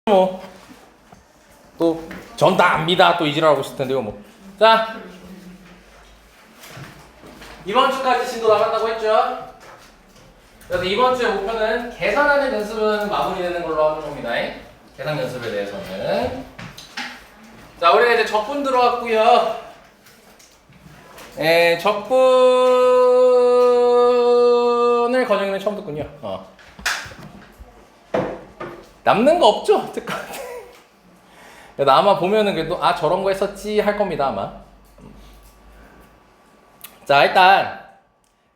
뭐 또 전 다 압니다 또 이지랄하고 있을 텐데요 뭐. 자 이번 주까지 진도 나간다고 했죠. 그래서 이번 주의 목표는 계산하는 연습은 마무리되는 걸로 하는 겁니다. 계산 연습에 대해서는 자 우리가 이제 적분 들어왔고요. 적분을 건영이는 처음 듣군요. 남는 거 없죠 특강한테. 아마 보면은 그래도 아 저런 거 했었지 할 겁니다 아마. 자 일단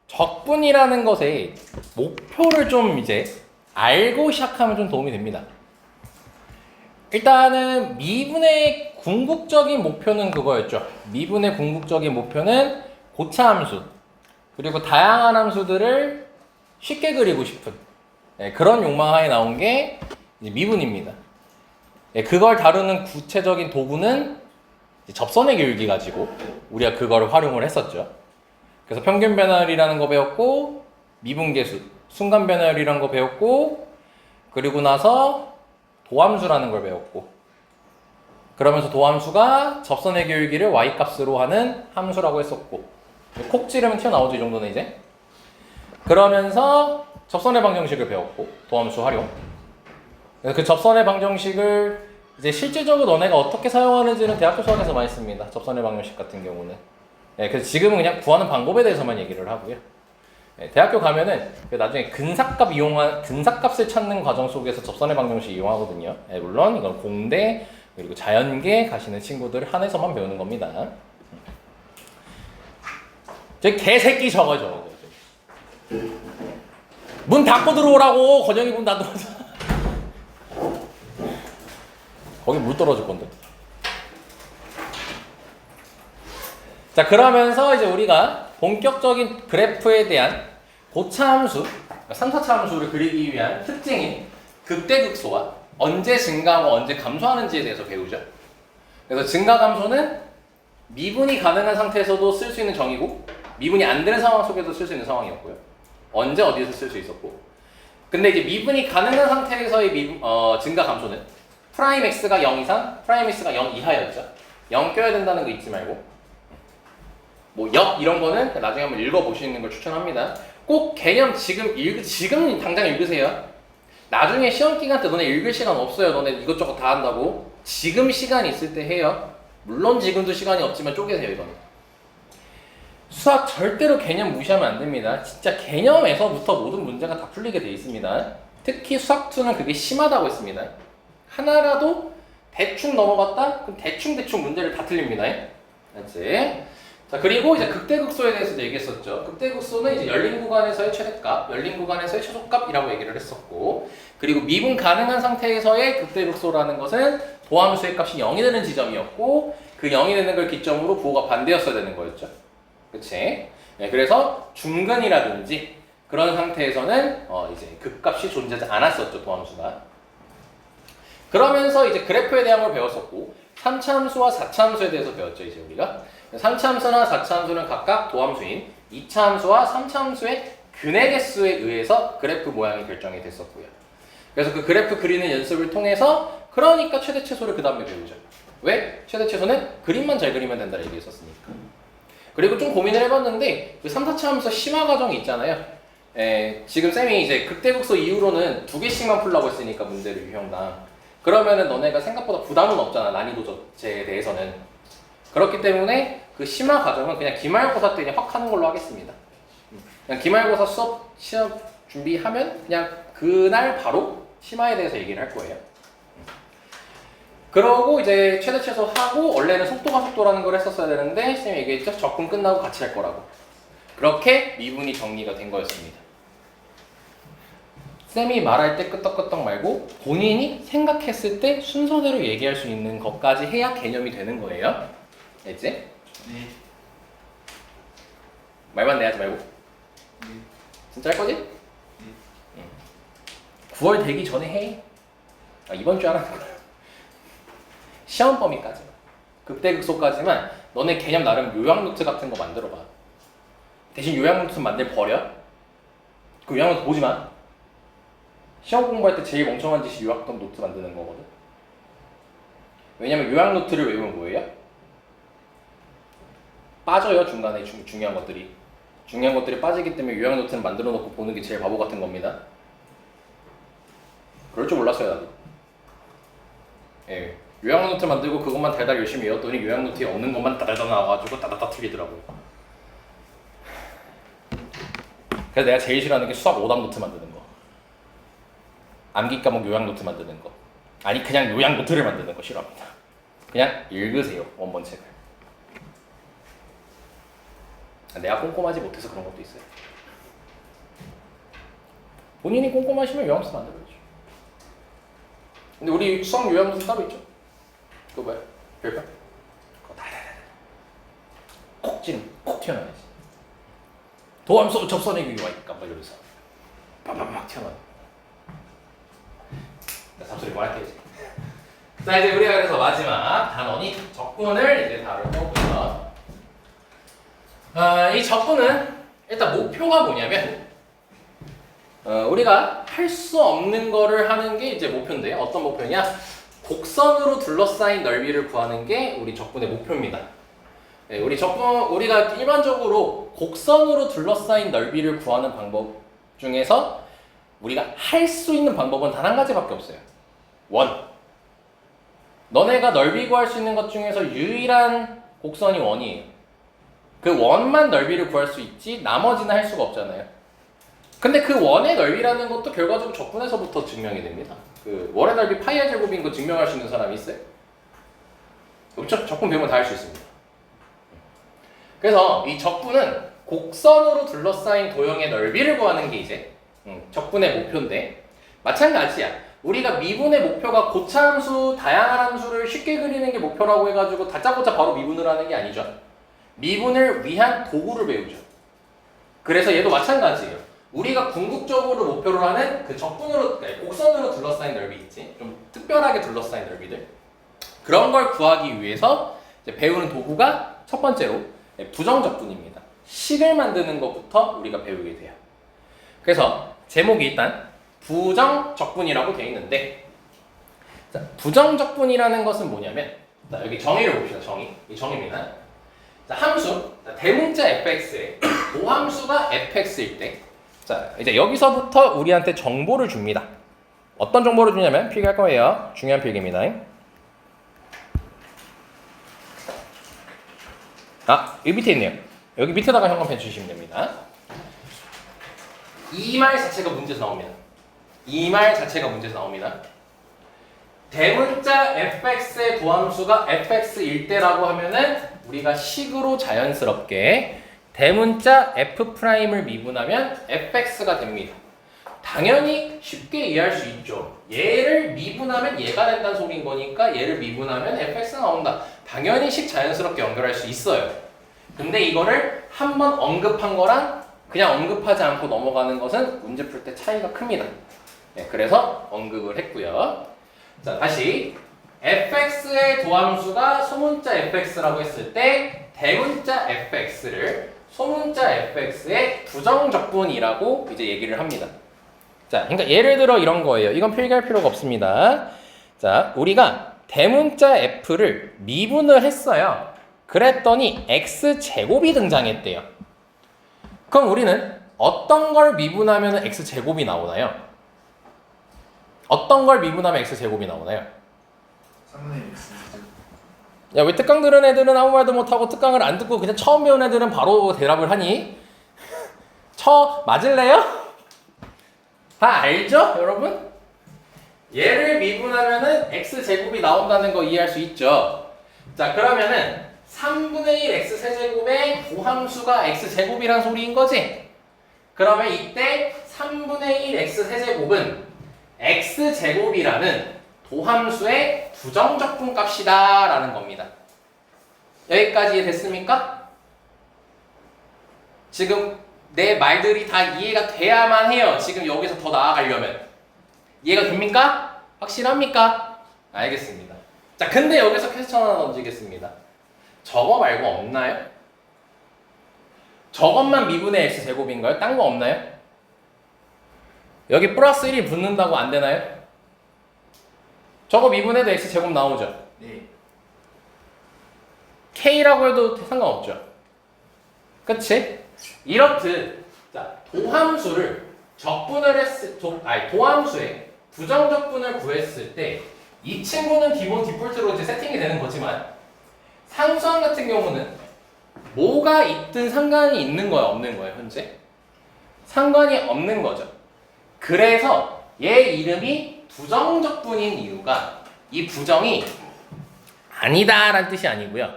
적분이라는 것의 목표를 좀 이제 알고 시작하면 좀 도움이 됩니다. 일단은 미분의 궁극적인 목표는 그거였죠. 미분의 궁극적인 목표는 고차함수 그리고 다양한 함수들을 쉽게 그리고 싶은 그런 욕망하에 나온 게 이제 미분입니다. 그걸 다루는 구체적인 도구는 접선의 기울기 가지고 우리가 그걸 활용을 했었죠. 그래서 평균 변화율이라는 거 배웠고 미분계수, 순간 변화율이라는 거 배웠고 그리고 나서 도함수라는 걸 배웠고 그러면서 도함수가 접선의 기울기를 y값으로 하는 함수라고 했었고 콕 찌르면 튀어나오죠 이 정도는 이제. 그러면서 접선의 방정식을 배웠고 도함수 활용. 그 접선의 방정식을 이제 실질적으로 너네가 어떻게 사용하는지는 대학교 수학에서 많이 씁니다. 접선의 방정식 같은 경우는. 그래서 지금은 그냥 구하는 방법에 대해서만 얘기를 하고요. 대학교 가면은 나중에 근사값을 찾는 과정 속에서 접선의 방정식 이용하거든요. 물론 이건 공대 그리고 자연계 가시는 친구들 한해서만 배우는 겁니다. 저 개새끼 저거. 문 닫고 들어오라고. 건영이 문 닫고. 거기 물 떨어질 건데. 자 그러면서 이제 우리가 본격적인 그래프에 대한 고차함수, 3, 4차 함수를 그리기 위한 특징인 극대극소와 언제 증가하고 언제 감소하는지에 대해서 배우죠. 그래서 증가 감소는 미분이 가능한 상태에서도 쓸 수 있는 정의고 미분이 안 되는 상황 속에도 쓸 수 있는 상황이었고요. 언제 어디에서 쓸 수 있었고. 근데 이제 미분이 가능한 상태에서의 증가 감소는 프라임 x가 0 이상, 프라임 x가 0 이하였죠. 0 껴야 된다는 거 잊지 말고. 뭐 역 이런 거는 나중에 한번 읽어보시는 걸 추천합니다. 꼭 개념 지금 당장 읽으세요. 나중에 시험 기간 때 너네 읽을 시간 없어요. 너네 이것저것 다 한다고. 지금 시간 있을 때 해요. 물론 지금도 시간이 없지만 쪼개세요 이거는. 수학 절대로 개념 무시하면 안 됩니다. 진짜 개념에서부터 모든 문제가 다 풀리게 돼 있습니다. 특히 수학2는 그게 심하다고 했습니다. 하나라도 대충 넘어갔다? 그럼 대충 문제를 다 틀립니다. 알지? 자, 그리고 이제 극대극소에 대해서도 얘기했었죠. 극대극소는 이제 열린 구간에서의 최대값, 열린 구간에서의 최소값이라고 얘기를 했었고, 그리고 미분 가능한 상태에서의 극대극소라는 것은 도함수의 값이 0이 되는 지점이었고, 그 0이 되는 걸 기점으로 부호가 반대였어야 되는 거였죠. 그치? 네, 그래서 중근이라든지 그런 상태에서는 이제 극값이 존재하지 않았었죠, 도함수가. 그러면서 이제 그래프에 대한 걸 배웠었고 3차 함수와 4차 함수에 대해서 배웠죠 이제 우리가. 3차 함수나 4차 함수는 각각 도함수인 2차 함수와 3차 함수의 근의 개수에 의해서 그래프 모양이 결정이 됐었고요. 그래서 그 그래프 그리는 연습을 통해서 그러니까 최대 최소를 그 다음에 배우죠. 왜? 최대 최소는 그림만 잘 그리면 된다 얘기했었으니까. 그리고 좀 고민을 해봤는데 그 3, 4차 함수 심화 과정이 있잖아요. 지금 쌤이 이제 극대극소 이후로는 2개씩만 풀라고 했으니까 문제를 유형당. 그러면은 너네가 생각보다 부담은 없잖아 난이도제에 대해서는. 그렇기 때문에 그 심화 과정은 그냥 기말고사 때 그냥 확 하는 걸로 하겠습니다. 그냥 기말고사 수업 시험 준비하면 그냥 그날 바로 심화에 대해서 얘기를 할 거예요. 그러고 이제 최대 최소 하고 원래는 속도가 걸 했었어야 되는데 쌤이 얘기했죠. 적분 끝나고 같이 할 거라고. 그렇게 미분이 정리가 된 거였습니다. 쌤이 말할 때 끄떡끄떡 말고 본인이 생각했을 때 순서대로 얘기할 수 있는 것까지 해야 개념이 되는 거예요. 알지? 네. 말만 내하지 말고. 네. 진짜 할 거지? 네. 9월 되기 전에 해. 이번 주에 하라는 거야. 시험 범위까지만. 극대극소까지만 너네 개념 나름 요약 노트 같은 거 만들어봐. 대신 요약 노트 만들 버려. 그 요약 노트 보지 마. 시험 공부할 때 제일 멍청한 짓이 요약본 노트 만드는 거거든. 왜냐면 요약 노트를 외우면 뭐예요? 빠져요. 중간에 중요한 것들이. 중요한 것들이 빠지기 때문에 요약 노트는 만들어 놓고 보는 게 제일 바보 같은 겁니다. 그럴 줄 몰랐어요, 나도. 예. 요약 노트 만들고 그것만 달달 열심히 외웠더니 요약 노트에 없는 것만 따다다 나와가지고 따다다 틀리더라고요. 그래서 내가 제일 싫어하는 게 수학 오답 노트 만드는 거. 암기 과목 요약 노트 만드는 거. 아니 그냥 요약 노트를 만드는 거 싫어합니다. 그냥 읽으세요, 원본 책을. 내가 꼼꼼하지 못해서 그런 것도 있어요. 본인이 꼼꼼하시면 요약 노트 만들어야죠. 근데 우리 수학 요약 노트 따로 있죠? 그거 뭐야? 별표? 그거 달달달 콕 튀어나와야지. 도함수 접선의 규와 있까 막 이러면서 빡빡빡 튀어나와. 나 잡소리 뭐 할게 이제. 자 이제 우리가 그래서 마지막 단원이 적분을 이제 다룰 거고요. 이 적분은 일단 목표가 뭐냐면 우리가 할 수 없는 거를 하는 게 이제 목표인데요. 어떤 목표냐? 곡선으로 둘러싸인 넓이를 구하는 게 우리 적분의 목표입니다. 네, 우리가 일반적으로 곡선으로 둘러싸인 넓이를 구하는 방법 중에서 우리가 할 수 있는 방법은 단 한 가지밖에 없어요. 원. 너네가 넓이 구할 수 있는 것 중에서 유일한 곡선이 원이에요. 그 원만 넓이를 구할 수 있지 나머지는 할 수가 없잖아요. 근데 그 원의 넓이라는 것도 결과적으로 적분에서부터 증명이 됩니다. 그 원의 넓이 파이의 제곱인 거 증명할 수 있는 사람이 있어요? 그렇죠? 적분 배우면 다 할 수 있습니다. 그래서 이 적분은 곡선으로 둘러싸인 도형의 넓이를 구하는 게 이제 적분의 목표인데 마찬가지야. 우리가 미분의 목표가 고차함수, 다양한 함수를 쉽게 그리는 게 목표라고 해가지고 다짜고짜 바로 미분을 하는 게 아니죠. 미분을 위한 도구를 배우죠. 그래서 얘도 마찬가지예요. 우리가 궁극적으로 목표로 하는 그 적분으로, 곡선으로 둘러싸인 넓이 있지. 좀 특별하게 둘러싸인 넓이들. 그런 걸 구하기 위해서 이제 배우는 도구가 첫 번째로 부정적분입니다. 식을 만드는 것부터 우리가 배우게 돼요. 그래서 제목이 일단 부정적분이라고 되어 있는데, 자, 부정적분이라는 것은 뭐냐면, 자, 여기 정의를 봅시다. 이 정의입니다. 자, 함수, 자, 대문자 fx에 도함수가 fx일 때, 자, 이제 여기서부터 우리한테 정보를 줍니다. 어떤 정보를 주냐면 필기할 거예요. 중요한 필기입니다. 여기 밑에 있네요. 여기 밑에다가 형광펜 주시면 됩니다. 이 말 자체가 문제에서 나옵니다. 이 말 자체가 문제에서 나옵니다. 대문자 fx의 도함수가 fx일 때라고 하면은 우리가 식으로 자연스럽게 대문자 f'을 미분하면 fx가 됩니다. 당연히 쉽게 이해할 수 있죠. 얘를 미분하면 얘가 된다는 소리인 거니까 얘를 미분하면 fx가 나온다. 당연히 식 자연스럽게 연결할 수 있어요. 근데 이거를 한번 언급한 거랑 그냥 언급하지 않고 넘어가는 것은 문제 풀 때 차이가 큽니다. 네, 그래서 언급을 했고요. 자, 다시 fx의 도함수가 소문자 fx라고 했을 때 대문자 fx를 소문자 fx의 부정적분이라고 이제 얘기를 합니다. 자, 그러니까 예를 들어 이런 거예요. 이건 필기할 필요가 없습니다. 자, 우리가 대문자 f를 미분을 했어요. 그랬더니 x제곱이 등장했대요. 그럼 우리는 어떤 걸 미분하면 x제곱이 나오나요? 어떤 걸 미분하면 x제곱이 나오나요? 3분의 x. 야, 왜 특강 들은 애들은 아무 말도 못하고 특강을 안 듣고 그냥 처음 배운 애들은 바로 대답을 하니? 맞을래요? 다 알죠, 여러분? 얘를 미분하면은 x제곱이 나온다는 거 이해할 수 있죠? 자, 그러면은 3분의 1 x세제곱의 도함수가 x제곱이란 소리인 거지? 그러면 이때 3분의 1 x세제곱은 x제곱이라는 도함수의 부정적분 값이다 라는 겁니다. 여기까지 됐습니까? 지금 내 말들이 다 이해가 돼야만 해요. 지금 여기서 더 나아가려면. 이해가 됩니까? 확실합니까? 알겠습니다. 자, 근데 여기서 퀘스천 하나 던지겠습니다. 저거 말고 없나요? 저것만 미분의 x제곱인가요? 딴 거 없나요? 여기 플러스 1이 붙는다고 안 되나요? 저거 미분해도 x제곱 나오죠? 네. K라고 해도 상관없죠. 그치? 이렇듯 자, 도함수를 적분을 도함수의 부정적분을 구했을 때 이 친구는 기본 디폴트로 이제 세팅이 되는 거지만 상수항 같은 경우는 뭐가 있든 상관이 있는 거야, 없는 거야, 현재? 상관이 없는 거죠. 그래서 얘 이름이 부정적분인 이유가 이 부정이 아니다라는 뜻이 아니고요.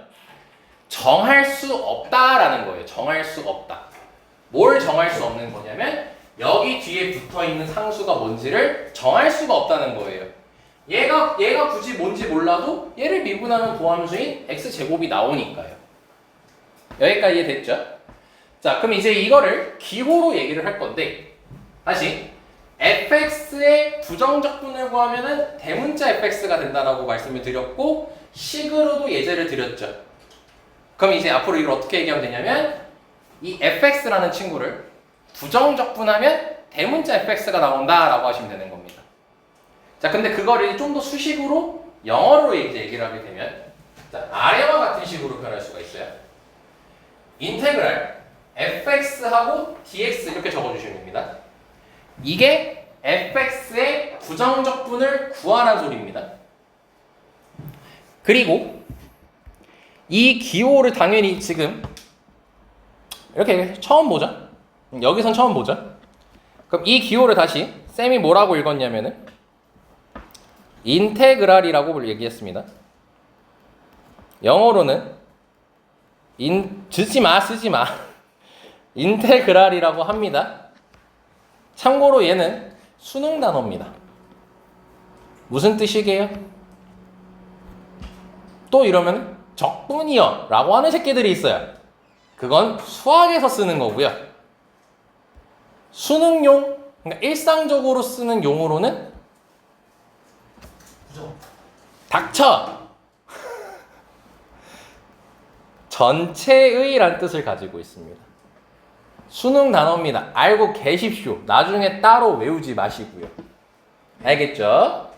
정할 수 없다라는 거예요. 정할 수 없다. 뭘 정할 수 없는 거냐면 여기 뒤에 붙어있는 상수가 뭔지를 정할 수가 없다는 거예요. 얘가 굳이 뭔지 몰라도 얘를 미분하면 도함수인 x제곱이 나오니까요. 여기까지 이해됐죠? 자, 그럼 이제 이거를 기호로 얘기를 할 건데 다시 fx의 부정적분을 구하면은 대문자 fx가 된다라고 말씀을 드렸고 식으로도 예제를 드렸죠. 그럼 이제 앞으로 이걸 어떻게 얘기하면 되냐면 이 fx라는 친구를 부정적분하면 대문자 fx가 나온다라고 하시면 되는 겁니다. 자, 근데 그거를 좀 더 수식으로 영어로 이제 얘기를 하게 되면 자, 아래와 같은 식으로 표현할 수가 있어요. 인테그랄 fx하고 dx 이렇게 적어주시면 됩니다. 이게 fx의 부정적분을 구하라는 소리입니다. 그리고 이 기호를 당연히 지금 이렇게 처음 보죠. 여기선 처음 보죠. 그럼 이 기호를 다시 쌤이 뭐라고 읽었냐면은 인테그랄이라고 얘기했습니다. 영어로는 쓰지 마. 인테그랄이라고 합니다. 참고로 얘는 수능 단어입니다. 무슨 뜻이게요? 또 이러면 적분이요 라고 하는 새끼들이 있어요. 그건 수학에서 쓰는 거고요. 수능용, 그러니까 일상적으로 쓰는 용어로는 닥쳐! 전체의란 뜻을 가지고 있습니다. 수능 단어입니다. 알고 계십시오. 나중에 따로 외우지 마시고요. 알겠죠?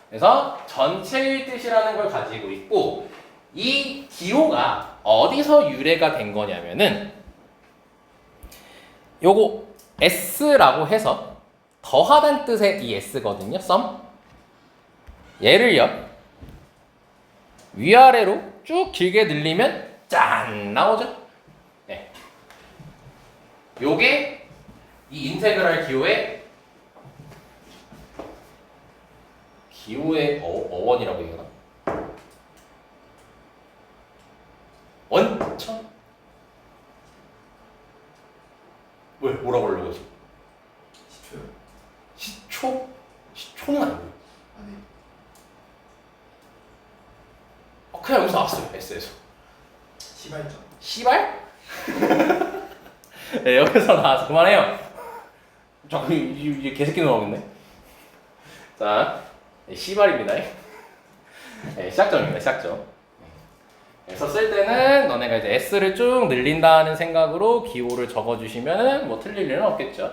그래서 전체의 뜻이라는 걸 가지고 있고 이 기호가 어디서 유래가 된 거냐면은 요거 S라고 해서 더하다는 뜻의 이 S거든요. 썸. 얘를요 위아래로 쭉 길게 늘리면 짠 나오죠. 네. 요게 이 인테그랄 기호의 어원이라고 얘기하나? 원천? 왜? 뭐라고 하려고 했어? 시초요. 시초? 시초는 아니고 아니. 그냥 여기서 나왔어요. S에서 시발점. 시발? 네, 여기서 나와서 그만해요. 자꾸 이 개새끼 나오겠네. 자, 시발입니다. 네, 시작점입니다. 시작점. 그래서 쓸 때는 너네가 이제 S를 쭉 늘린다는 생각으로 기호를 적어주시면 뭐 틀릴 일은 없겠죠.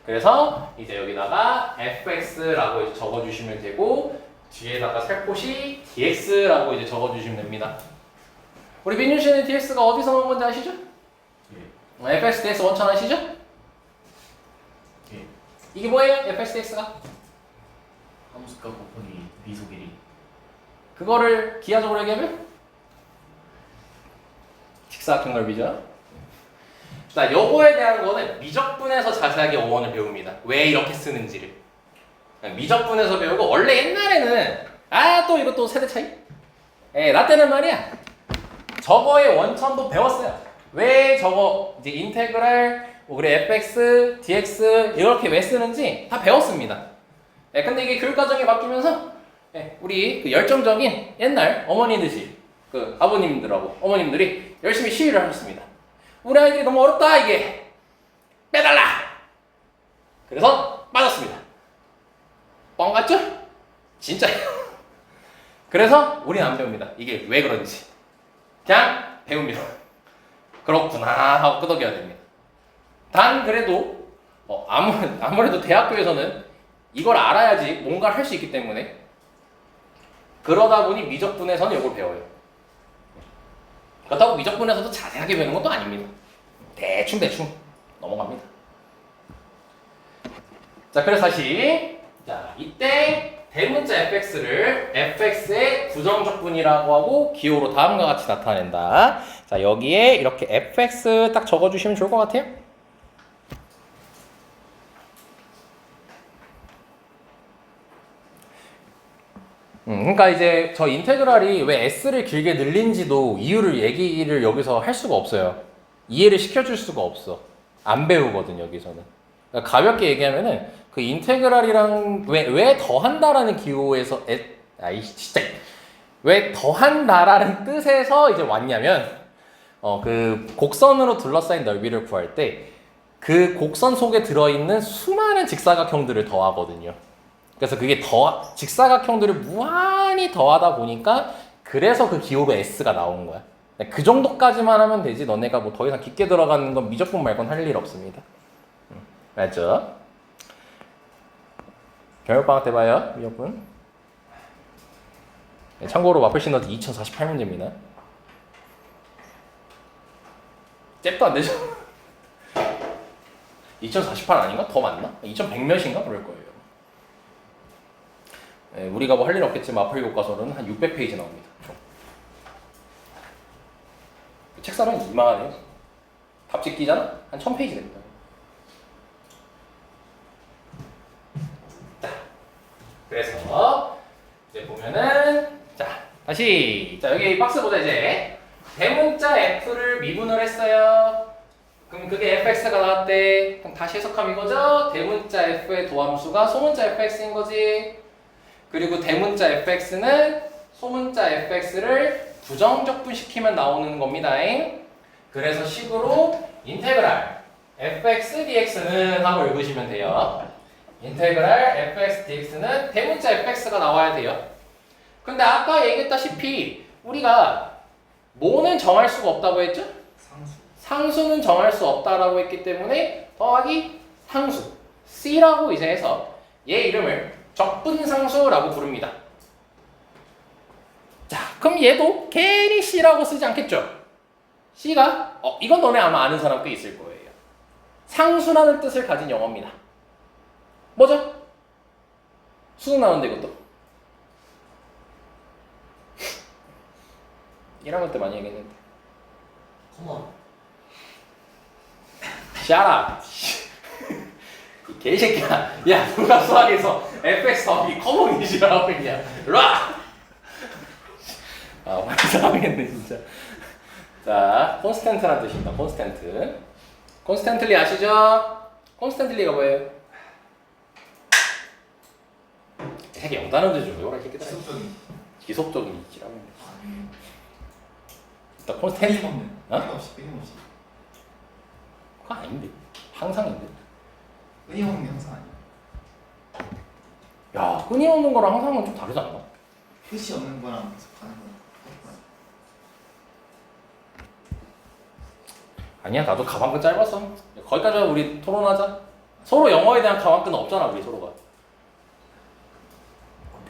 그래서 이제 여기다가 fx라고 이제 적어주시면 되고 뒤에다가 살포시 dx라고 이제 적어주시면 됩니다. 우리 민준 씨는 dx가 어디서 나온 건지 아시죠? 예. fx dx 원천 아시죠? 예. 이게 뭐예요? fx dx가? 함수값 곱하기 미소 길이. 그거를 기하적으로 얘기하면? 직사각형 넓이죠. 자, 요거에 대한 거는 미적분에서 자세하게 어원을 배웁니다. 왜 이렇게 쓰는지를. 미적분에서 배우고 원래 옛날에는 또 이것도 세대 차이? 나 때는 말이야. 저거의 원천도 배웠어요. 왜 저거 이제 인테그랄 그리고 fx, dx 이렇게 왜 쓰는지 다 배웠습니다. 근데 이게 교육과정이 바뀌면서 우리 그 열정적인 옛날 어머니듯이 그 아버님들하고 어머님들이 열심히 시위를 하셨습니다. 우리 아이들이 너무 어렵다 이게 빼달라. 그래서 빠졌습니다. 뻥 같죠? 진짜예요. 그래서 우리는 안 배웁니다. 이게 왜 그런지 그냥 배웁니다. 그렇구나 하고 끄덕여야 됩니다. 단 그래도 아무래도 대학교에서는 이걸 알아야지 뭔가를 할 수 있기 때문에 그러다 보니 미적분에서는 이걸 배워요. 그렇다고 미적분에서도 자세하게 배우는 것도 아닙니다. 대충 넘어갑니다. 자, 그래서 다시 자, 이때 대문자 fx를 fx의 부정적분이라고 하고 기호로 다음과 같이 나타낸다. 자, 여기에 이렇게 fx 딱 적어주시면 좋을 것 같아요. 그러니까 이제 저 인테그랄이 왜 s를 길게 늘린지도 이유를 얘기를 여기서 할 수가 없어요. 이해를 시켜줄 수가 없어. 안 배우거든 여기서는. 그러니까 가볍게 얘기하면은 그 인테그랄이랑 왜 더한다라는 기호에서 아이 진짜 왜 더한다라는 뜻에서 이제 왔냐면 그 곡선으로 둘러싸인 넓이를 구할 때 그 곡선 속에 들어있는 수많은 직사각형들을 더하거든요. 그래서 그게 직사각형들을 무한히 더하다 보니까 그래서 그 기호로 S가 나온 거야. 그 정도까지만 하면 되지 너네가 뭐 더 이상 깊게 들어가는 건 미적분 말고는 할 일 없습니다. 맞죠? 겨울방학 때 봐요 미적분. 참고로 와플신너드 2048문제입니다. 잽도 안 되죠? 2048 아닌가? 더 많나? 2100몇인가? 그럴 거예요. 네, 우리가 뭐 할 일 없겠지만 마플 교과서는 한 600페이지 나옵니다. 책사는 이만해요. 답지 끼잖아? 한 1000페이지 됩니다. 자, 그래서 이제 보면은 자 다시 자 여기 박스 보자 이제 대문자 f를 미분을 했어요. 그럼 그게 fx가 나왔대. 그럼 다시 해석하면 이거죠? 대문자 f의 도함수가 소문자 fx인 거지. 그리고 대문자 fx는 소문자 fx를 부정적분시키면 나오는 겁니다. 그래서 식으로 인테그랄 fx dx는 하고 읽으시면 돼요. 인테그랄 fx dx는 대문자 fx가 나와야 돼요. 근데 아까 얘기했다시피 우리가 뭐는 정할 수가 없다고 했죠? 상수는 정할 수 없다라고 했기 때문에 더하기 상수 C라고 이제 해서 얘 이름을 적분상수라고 부릅니다. 자, 그럼 얘도 괜히 C라고 쓰지 않겠죠? C가 이건 너네 아마 아는 사람 꽤 있을 거예요. 상수라는 뜻을 가진 영어입니다. 뭐죠? 수능 나오는데 이것도 1학년 때 많이 얘기했는데 컴온. Shut up. 이 개새끼야. 야, 누가 수학에서 fx 더하기 커먼이지라고 했냐. 일로와! 아, 환상하겠네 진짜. 자, 콘스탄트란 뜻입니다. 콘스탄트. 콘스탄틀리 아시죠? 콘스탄틀리가 뭐예요? 이 새끼 영단어도 좀 외워라 새끼들아. 지속적인 이지라고 했네. 일단 콘스탄트. 끊임없이. 그거 아닌데. 항상인데. 끊임없는 형상 아니야? 야, 끊임없는 거랑 항상은 좀 다르지 않나? 끝이 없는 거랑 계속 가는 거랑. 아니야, 나도 가방끈 짧았어. 거기까지 하고 우리 토론하자. 서로 영어에 대한 가방끈은 없잖아, 우리 서로가.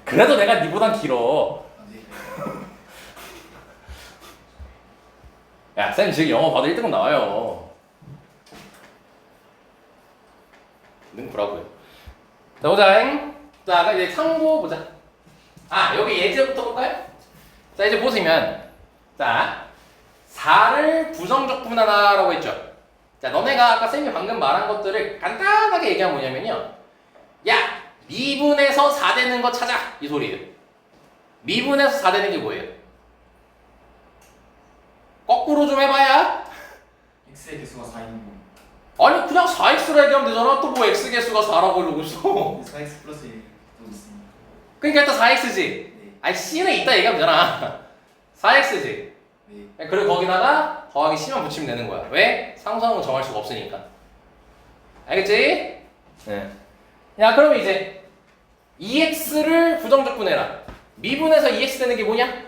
그래도 내가 니보단 길어. 야, 쌤 지금 영어 봐도 1등급 나와요. 능 보라고요. 자, 보자. 자, 아까 이제 참고 보자. 아, 여기 예제부터 볼까요? 자, 이제 보시면 자, 4를 부정적분하다라고 했죠. 자, 너네가 아까 쌤이 방금 말한 것들을 간단하게 얘기하면 뭐냐면요. 야, 미분에서 4 되는 거 찾아. 이 소리예요. 미분에서 4 되는 게 뭐예요? 거꾸로 좀 해봐야. x의 개수가 4인 거. 아니 그냥 4x라 얘기하면 되잖아. 또 뭐 x 개수가 4라고 이러고 있어. 4x 플러스 1도 있습니다. 그러니까 일단 4x지. 네. 아니 c는 이따 얘기하면 되잖아. 4x지. 네. 그리고 거기다가 더하기 c만 붙이면 되는 거야. 왜? 상수항은 정할 수가 없으니까. 알겠지? 네. 야, 그럼 이제 2x를 부정적분해라. 미분에서 2x 되는 게 뭐냐?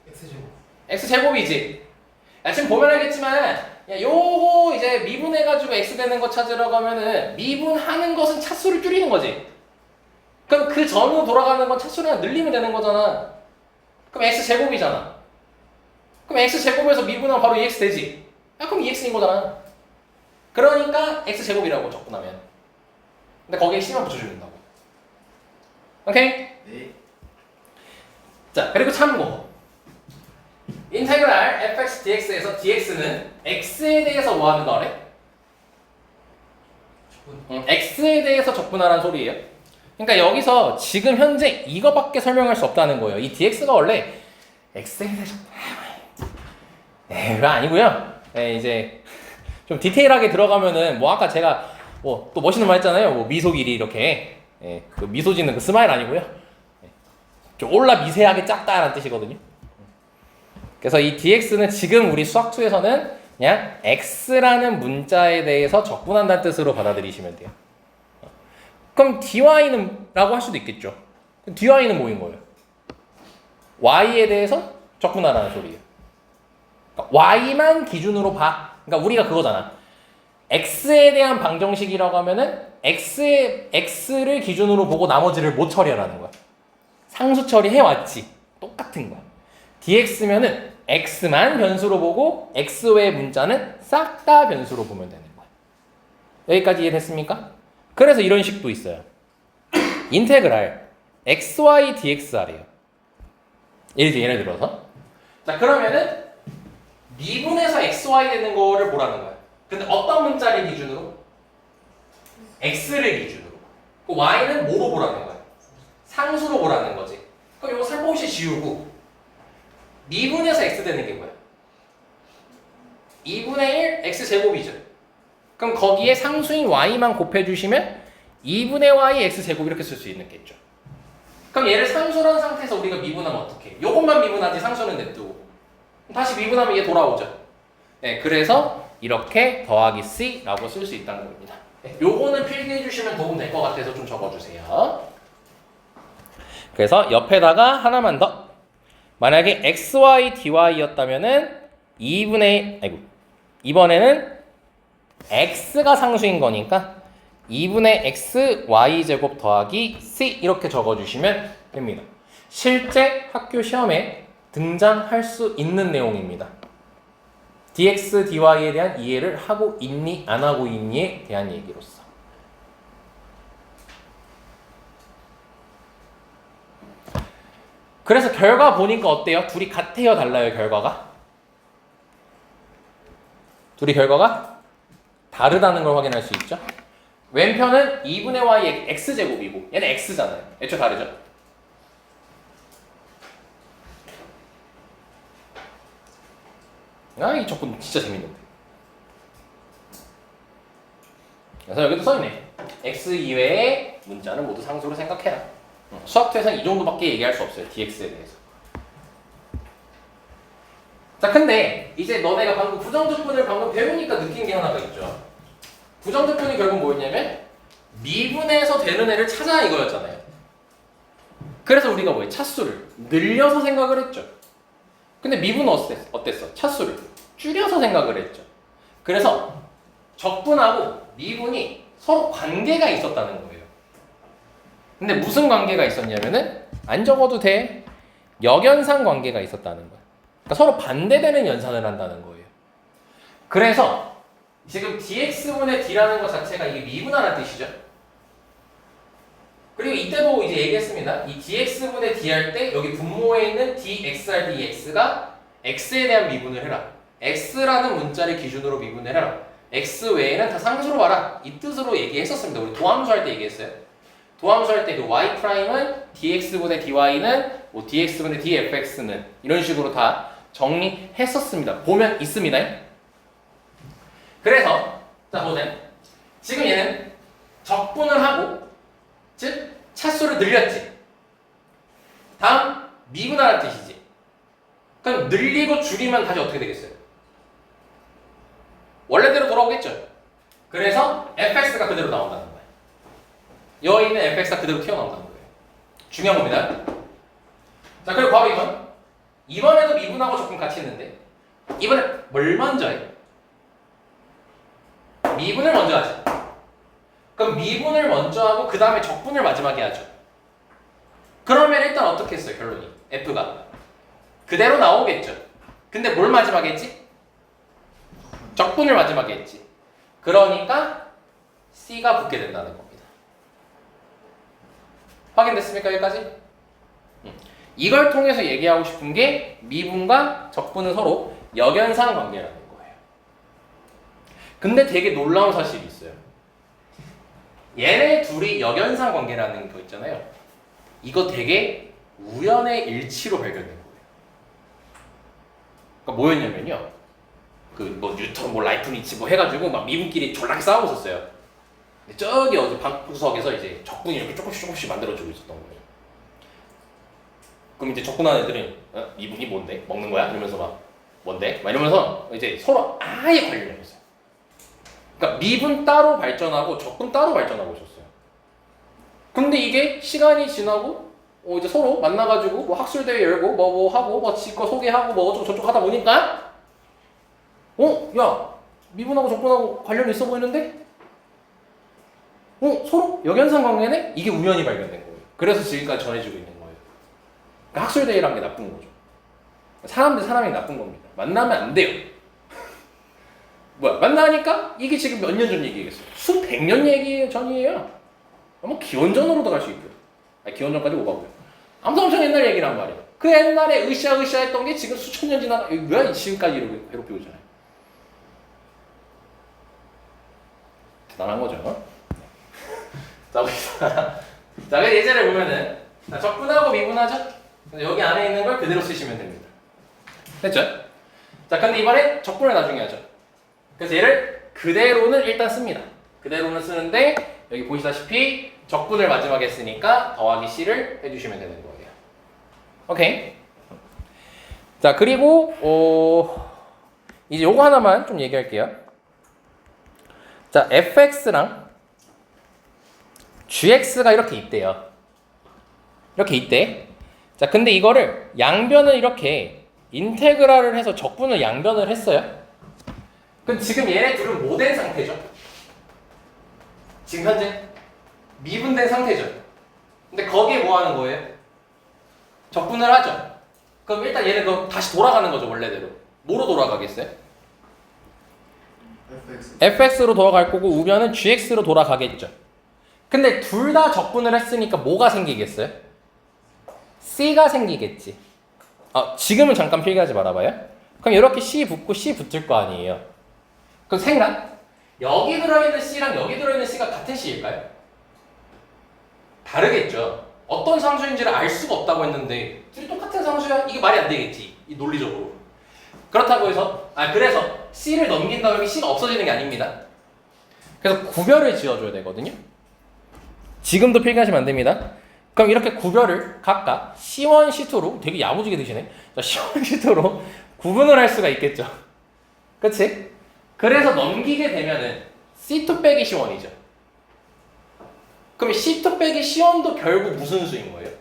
x제곱. x제곱이지. 야, 지금 보면 알겠지만 야, 요거 이제 미분해가지고 x 되는 거 찾으라고 하면은 미분하는 것은 차수를 줄이는 거지. 그럼 그 전으로 돌아가는 건 차수를 늘리면 되는 거잖아. 그럼 x제곱이잖아. 그럼 그럼 x제곱에서 미분하면 바로 2x 되지. 그럼 2x인 거잖아. 그러니까 x제곱이라고 적분하면. 근데 거기에 c만 붙여주면 된다고. 오케이? 네. 자, 그리고 참고. 인테그랄 fx dx에서 dx는 x에 대해서 뭐 하는 거래? x에 대해서 적분하라는 소리예요. 그러니까 여기서 지금 현재 이거밖에 설명할 수 없다는 거예요. 이 dx가 원래 x에 대해서 그거 아니고요. 이제 좀 디테일하게 들어가면은 뭐 아까 제가 뭐 또 멋있는 말 했잖아요. 뭐 미소 길이 이렇게 그 미소 짓는 그 스마일 아니고요. 좀 올라 미세하게 작다라는 뜻이거든요. 그래서 이 dx는 지금 우리 수학2에서는 그냥 x라는 문자에 대해서 적분한다는 뜻으로 받아들이시면 돼요. 그럼 dy는 라고 할 수도 있겠죠. 그럼 dy는 뭐인 거예요? y에 대해서 적분하라는 소리예요. 그러니까 y만 기준으로 봐. 그러니까 우리가 그거잖아. x에 대한 방정식이라고 하면은 x를 기준으로 보고 나머지를 못 처리하라는 거야. 상수 처리해왔지. 똑같은 거야. dx면은 x만 변수로 보고 x 외의 문자는 싹 다 변수로 보면 되는 거야. 여기까지 이해됐습니까? 그래서 이런 식도 있어요. 인테그랄 xy dxr이에요. 예를 들어서 자 그러면은 미분에서 xy 되는 거를 보라는 거야. 근데 어떤 문자를 기준으로? x를 기준으로. 그 y는 뭐로 보라는 거야? 상수로 보라는 거지. 그럼 이거 살포시 지우고 미분에서 x 되는 게 뭐야? 2분의 1 x제곱이죠. 그럼 거기에 상수인 y만 곱해주시면 2분의 y x제곱 이렇게 쓸 수 있겠죠. 그럼 얘를 상수라는 상태에서 우리가 미분하면 어떡해? 요것만 미분하지 상수는 냅두고 다시 미분하면 얘 돌아오죠. 네, 그래서 이렇게 더하기 c라고 쓸 수 있다는 겁니다. 네, 요거는 필기해 주시면 도움 될 것 같아서 좀 적어주세요. 그래서 옆에다가 하나만 더. 만약에 xy dy였다면은 2번에는 x가 상수인 거니까 2분의 x y제곱 더하기 c 이렇게 적어주시면 됩니다. 실제 학교 시험에 등장할 수 있는 내용입니다. dx, dy에 대한 이해를 하고 있니 안 하고 있니에 대한 얘기로서. 그래서 결과 보니까 어때요? 둘이 같아요 달라요 결과가? 둘이 결과가 다르다는 걸 확인할 수 있죠. 왼편은 2분의 y x제곱이고 얘는 x잖아요. 애초에 다르죠. 이 적분 진짜 재밌는데. 그래서 여기도 써있네. x 이외의 문자는 모두 상수로 생각해라. 수학투에서는 이 정도밖에 얘기할 수 없어요. dx에 대해서. 자, 근데 이제 너네가 방금 부정적분을 방금 배우니까 느낀 게 하나가 있죠. 부정적분이 결국 뭐였냐면 미분에서 되는 애를 찾아 이거였잖아요. 그래서 우리가 뭐예요? 차수를 늘려서 생각을 했죠. 근데 미분은 어땠어? 차수를 줄여서 생각을 했죠. 그래서 적분하고 미분이 서로 관계가 있었다는 거예요. 근데 무슨 관계가 있었냐면은 안 적어도 돼. 역연상 관계가 있었다는 거야. 그러니까 서로 반대되는 연산을 한다는 거예요. 그래서 지금 dx분의 d라는 것 자체가 이게 미분하라는 뜻이죠. 그리고 이때도 이제 얘기했습니다. 이 dx분의 d 할 때 여기 분모에 있는 dxr dx가 x에 대한 미분을 해라. x라는 문자를 기준으로 미분을 해라. x 외에는 다 상수로 봐라. 이 뜻으로 얘기했었습니다. 우리 도함수 할 때 얘기했어요. 도함수 할 때 그 y''은 dx분의 dy는 뭐 dx분의 dfx는 이런 식으로 다 정리했었습니다. 보면 있습니다. 그래서 자 보세요. 지금 얘는 적분을 하고 즉 차수를 늘렸지. 다음 미분하라는 뜻이지. 그럼 늘리고 줄이면 다시 어떻게 되겠어요? 원래대로 돌아오겠죠. 그래서 fx가 그대로 나온다는 거예요. 여기 있는 fx가 그대로 튀어나온다는 거예요. 중요한 겁니다. 자, 그리고 바로 이번. 이번에도 미분하고 적분 같이 했는데 이번에 뭘 먼저 해? 미분을 먼저 하지. 그럼 미분을 먼저 하고 그 다음에 적분을 마지막에 하죠. 그러면 일단 어떻게 했어요? 결론이. f가 그대로 나오겠죠. 근데 뭘 마지막에 했지? 적분을 마지막에 했지. 그러니까 C가 붙게 된다는 겁니다. 확인됐습니까? 여기까지? 이걸 통해서 얘기하고 싶은 게 미분과 적분은 서로 역연상 관계라는 거예요. 근데 되게 놀라운 사실이 있어요. 얘네 둘이 역연상 관계라는 거 있잖아요. 이거 되게 우연의 일치로 발견된 거예요. 그러니까 뭐였냐면요. 그 뭐 뉴턴, 뭐 라이프니츠 뭐 해가지고 막 미분끼리 졸라게 싸우고 있었어요. 저기 어디 방구석에서 이제 적분이 이렇게 조금씩 만들어주고 있었던 거예요. 그럼 이제 적분하는 애들은 미분이 뭔데? 먹는 거야? 이러면서 막 뭔데? 막 이러면서 이제 서로 아예 관련이 없어요. 그러니까 미분 따로 발전하고 적분 따로 발전하고 있었어요. 근데 이게 시간이 지나고 이제 서로 만나가지고 뭐 학술대회 열고 뭐 하고 뭐 지거 소개하고 뭐 어쩌고 저쩌고 하다 보니까 야 미분하고 적분하고 관련이 있어 보이는데? 서로 역연상 관계네? 이게 우연히 발견된 거예요. 그래서 지금까지 전해지고 있는 거예요. 그러니까 학술대회란 게 나쁜 거죠. 사람 대 사람이 나쁜 겁니다. 만나면 안 돼요. 뭐야 만나니까 이게 지금 몇 년 전 얘기겠어요? 수백 년 얘기 전이에요. 뭐 기원전으로도 갈 수 있고요. 기원전까지 오가고요. 아무튼 엄청 옛날 얘기란 말이에요. 그 옛날에 으쌰으쌰 했던 게 지금 수천 년 지나가 뭐야 지금까지 이러고 괴롭히고 있잖아요. 대단한 거죠. 자, 그 예제를 보면은 적분하고 미분하죠. 여기 안에 있는 걸 그대로 쓰시면 됩니다. 됐죠? 자, 근데 이번에 적분을 나중에 하죠. 그래서 얘를 그대로는 일단 씁니다. 그대로는 쓰는데 여기 보시다시피 적분을 마지막에 쓰니까 더하기 C를 해주시면 되는 거예요. 오케이. 자, 그리고 이제 요거 하나만 좀 얘기할게요. 자, fx랑 gx가 이렇게 있대요. 이렇게 있대. 자, 근데 이거를 양변을 이렇게 인테그랄을 해서 적분을 양변을 했어요. 그럼 지금 얘네 둘은 뭐 된 상태죠? 지금 현재 미분된 상태죠. 근데 거기에 뭐 하는 거예요? 적분을 하죠. 그럼 일단 얘는 그럼 다시 돌아가는 거죠, 원래대로. 뭐로 돌아가겠어요? fx로 돌아갈 거고 우변은 gx로 돌아가겠죠. 근데 둘 다 적분을 했으니까 뭐가 생기겠어요? c가 생기겠지. 지금은 잠깐 필기하지 말아봐요. 그럼 이렇게 c 붙고 c 붙을 거 아니에요. 그럼 생각. 여기 들어있는 c랑 여기 들어있는 c가 같은 c일까요? 다르겠죠. 어떤 상수인지를 알 수가 없다고 했는데 둘이 똑같은 상수야? 이게 말이 안 되겠지. 이 논리적으로. 그렇다고 해서 그래서 c를 넘긴다고 여기 c가 없어지는 게 아닙니다. 그래서 구별을 지어줘야 되거든요. 지금도 필기하시면 안 됩니다. 그럼 이렇게 구별을 각각 C1, C2로 되게 야무지게 드시네. 자, C1, C2로 구분을 할 수가 있겠죠. 그치? 그래서 넘기게 되면은 C2 빼기 C1이죠. 그럼 C2 빼기 C1도 결국 무슨 수인 거예요?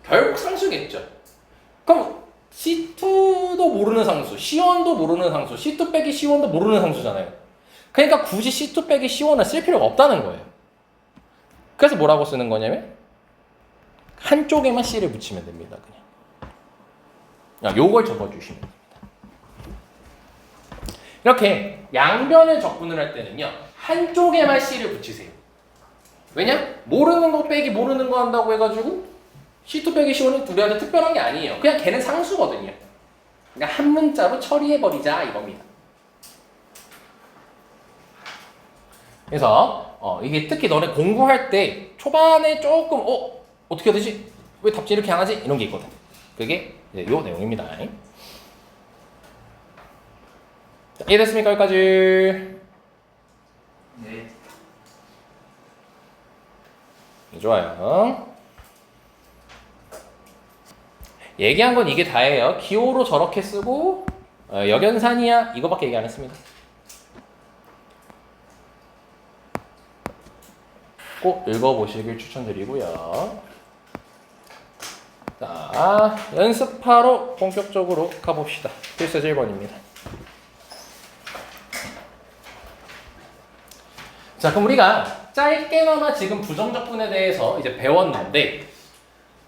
결국 상수겠죠. 그럼 C2도 모르는 상수, C1도 모르는 상수, C2 빼기 C1도 모르는 상수잖아요. 그러니까 굳이 C2 빼기 C1을 쓸 필요가 없다는 거예요. 그래서 뭐라고 쓰는 거냐면 한쪽에만 C를 붙이면 됩니다. 그냥 요걸 적어주시면 됩니다. 이렇게 양변을 적분을 할 때는요 한쪽에만 C를 붙이세요. 왜냐? 모르는 거 빼기 모르는 거 한다고 해가지고 C2 빼기 C1은 둘이한테 특별한 게 아니에요. 그냥 걔는 상수거든요. 그러니까 한 문자로 처리해버리자 이겁니다. 그래서 이게 특히 너네 공부할 때 초반에 조금 어떻게 해야 되지? 왜 답지 이렇게 안 하지? 이런 게 있거든. 그게 이제 요 내용입니다. 자, 이해됐습니까? 여기까지. 네. 좋아요. 얘기한 건 이게 다예요. 기호로 저렇게 쓰고 역연산이야 이거밖에 얘기 안 했습니다. 꼭 읽어보시길 추천드리고요. 자, 연습하러 본격적으로 가봅시다. 필수 1번입니다. 자, 그럼 우리가 짧게나마 지금 부정적분에 대해서 이제 배웠는데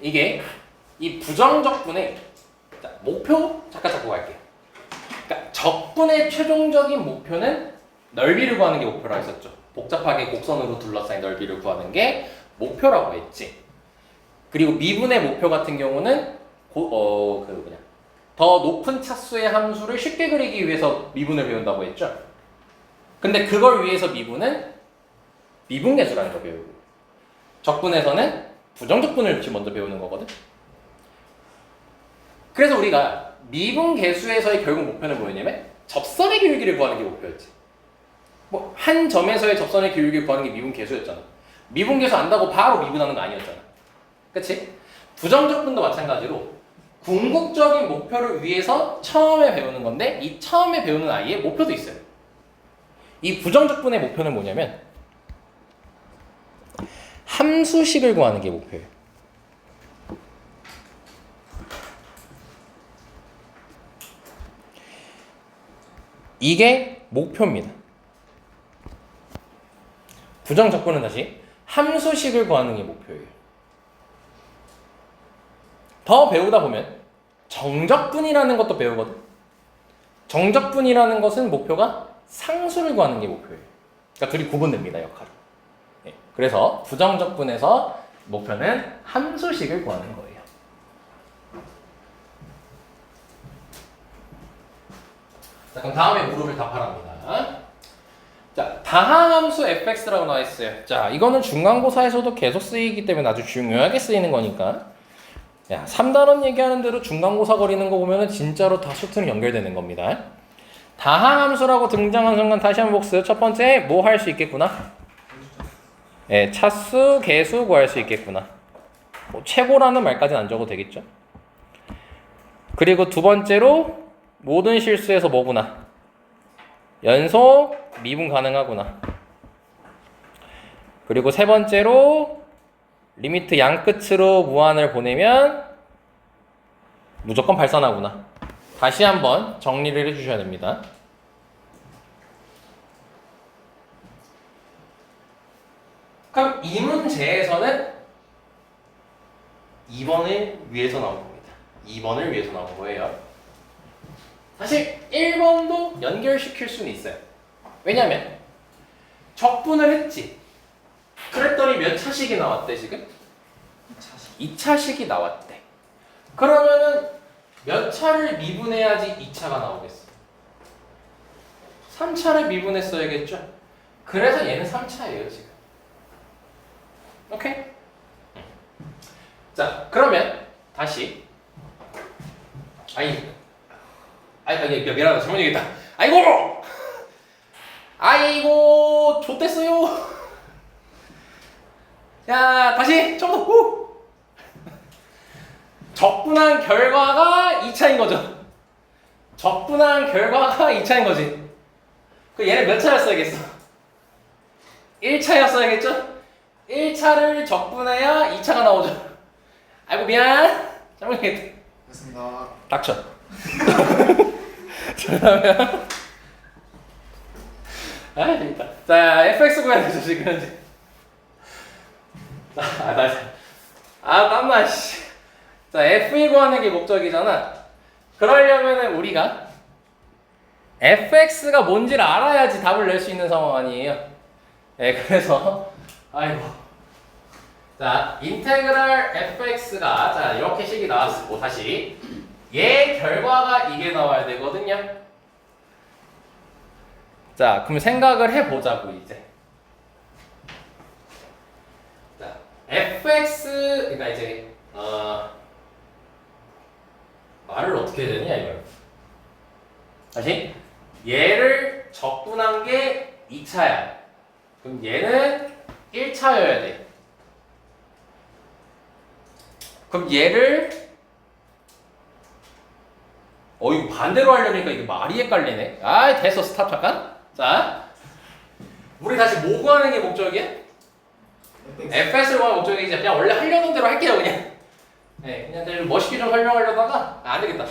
이게 이 부정적분에 자, 목표 잠깐 잡고 갈게요. 그러니까 적분의 최종적인 목표는 넓이를 구하는 게 목표라고 했었죠. 복잡하게 곡선으로 둘러싸인 넓이를 구하는 게 목표라고 했지. 그리고 미분의 목표 같은 경우는 더 높은 차수의 함수를 쉽게 그리기 위해서 미분을 배운다고 했죠. 근데 그걸 위해서 미분은 미분계수라는 걸 배우고, 적분에서는 부정적분을 먼저 배우는 거거든. 그래서 우리가 미분계수에서의 결국 목표는 뭐였냐면 접선의 기울기를 구하는 게 목표였지. 뭐 한 점에서의 접선의 기울기를 구하는 게 미분계수였잖아. 미분계수 안다고 바로 미분하는 거 아니었잖아. 그치? 부정적분도 마찬가지로 궁극적인 목표를 위해서 처음에 배우는 건데, 이 처음에 배우는 아이의 목표도 있어요. 이 부정적분의 목표는 뭐냐면 함수식을 구하는 게 목표예요. 이게 목표입니다. 부정적분은 다시 함수식을 구하는 게 목표예요. 더 배우다 보면 정적분이라는 것도 배우거든. 정적분이라는 것은 목표가 상수를 구하는 게 목표예요. 그러니까 둘이 구분됩니다, 역할이. 네. 그래서 부정적분에서 목표는 함수식을 구하는 거예요. 자, 그럼 다음에 무릎을 답하랍니다. 자, 다항함수 fx라고 나와 있어요. 자, 이거는 중간고사에서도 계속 쓰이기 때문에 아주 중요하게 쓰이는 거니까. 야, 3단원 얘기하는 대로 중간고사 거리는 거 보면은 진짜로 다 수트는 연결되는 겁니다. 다항함수라고 등장한 순간 다시 한번 복습. 첫 번째, 뭐 할 수 있겠구나? 예, 차수, 개수 구할 수 있겠구나. 뭐 최고라는 말까지는 안 적어도 되겠죠? 그리고 두 번째로, 모든 실수에서 뭐구나? 연속, 미분 가능하구나. 그리고 세 번째로, 리미트 양끝으로 무한을 보내면 무조건 발산하구나. 다시 한번 정리를 해주셔야 됩니다. 그럼 이 문제에서는 2번을 위해서 나온 겁니다. 2번을 위해서 나온 거예요. 사실 1번도 연결시킬 수는 있어요. 왜냐면 적분을 했지. 그랬더니 몇 차식이 나왔대 지금? 2차식이 나왔대. 그러면은 몇 차를 미분해야지 2차가 나오겠어? 3차를 미분했어야겠죠? 그래서 얘는 3차예요 지금. 오케이? 자, 그러면 다시 미안하다. 잘못 얘기했다. 아이고 좆됐어요. 자, 다시 처음부터 후. 적분한 결과가 2차인 거죠. 적분한 결과가 2차인 거지. 그 얘는 몇 차였어야겠어? 1차였어야겠죠? 1차를 적분해야 2차가 나오죠. 아이고 미안. 잘못 얘기했다. 됐습니다. 닥쳐. 그러면 재밌다. 자, fx 구해야 되죠 지금 현재. 땀나 씨. 자, f2 구하는 게 목적이잖아. 그러려면은 우리가 fx가 뭔지를 알아야지 답을 낼 수 있는 상황 아니에요. 네, 그래서 자, 인테그랄 fx가 자 이렇게 식이 나왔고, 다시 얘 결과가 이게 나와야 되거든요. 자, 그럼 생각을 해보자고 이제. 자, fx 그러니까 이제 말을 어떻게 해야 되냐 이걸. 다시 얘를 적분한 게 2차야. 그럼 얘는 1차여야 돼. 그럼 얘를 이거 반대로 하려니까 이게 말이 헷갈리네. 됐어. 스탑 잠깐. 자, 우리 다시 뭐 구하는 게 목적이야? fx를 구하는 목적이지. 그냥 원래 하려던 대로 할게요 그냥. 네, 그냥 멋있게 좀 설명하려다가 안 되겠다.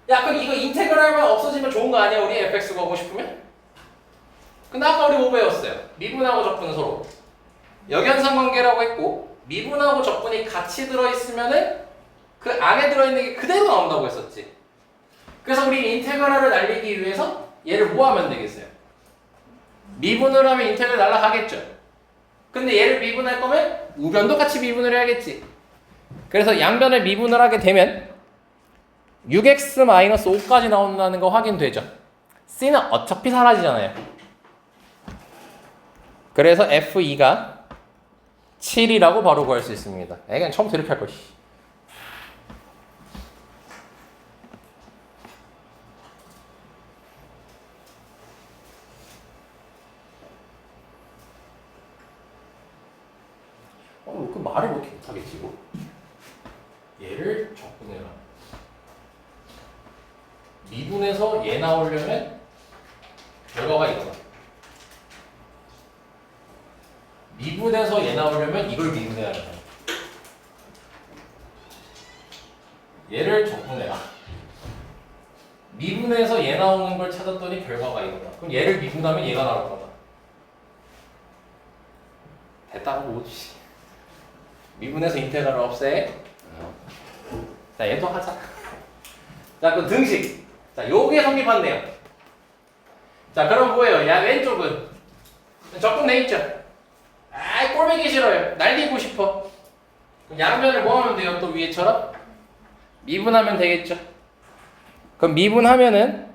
야, 그럼 이거 인테그랄만 없어지면 좋은 거 아니야? 우리 fx 구하고 싶으면? 근데 아까 우리 뭐 배웠어요? 미분하고 적분 서로 역연상 관계라고 했고, 미분하고 적분이 같이 들어있으면은 그 안에 들어있는 게 그대로 나온다고 했었지. 그래서 우리 인테그랄을 날리기 위해서 얘를 뭐 하면 되겠어요? 미분을 하면 인테그랄 날라가겠죠. 근데 얘를 미분할 거면 우변도 같이 미분을 해야겠지. 그래서 양변을 미분을 하게 되면 6x-5까지 나온다는 거 확인되죠. c는 어차피 사라지잖아요. 그래서 f2가 7이라고 바로 구할 수 있습니다. 그냥 처음부터 이렇게 할 거. 그 말을 왜 이렇게 못하겠지 이거? 얘를 적분해라. 미분에서 얘 나오려면 결과가 이거다. 미분에서 얘 나오려면 이걸 미분해야 돼. 얘를 적분해라. 미분에서 얘 나오는 걸 찾았더니 결과가 이거다. 그럼 얘를 미분하면 얘가 나올 거다. 됐다고 오지. 미분에서 인테그랄을 없애. 자, 얘도 하자. 자, 그 등식. 자, 요게 성립한대요. 자, 그럼 뭐예요? 야, 왼쪽은 적분돼 있죠? 아, 꼴보기 싫어요. 날리고 싶어. 그럼 양변을 뭐 하면 돼요? 또 위에처럼? 미분하면 되겠죠? 그럼 미분하면은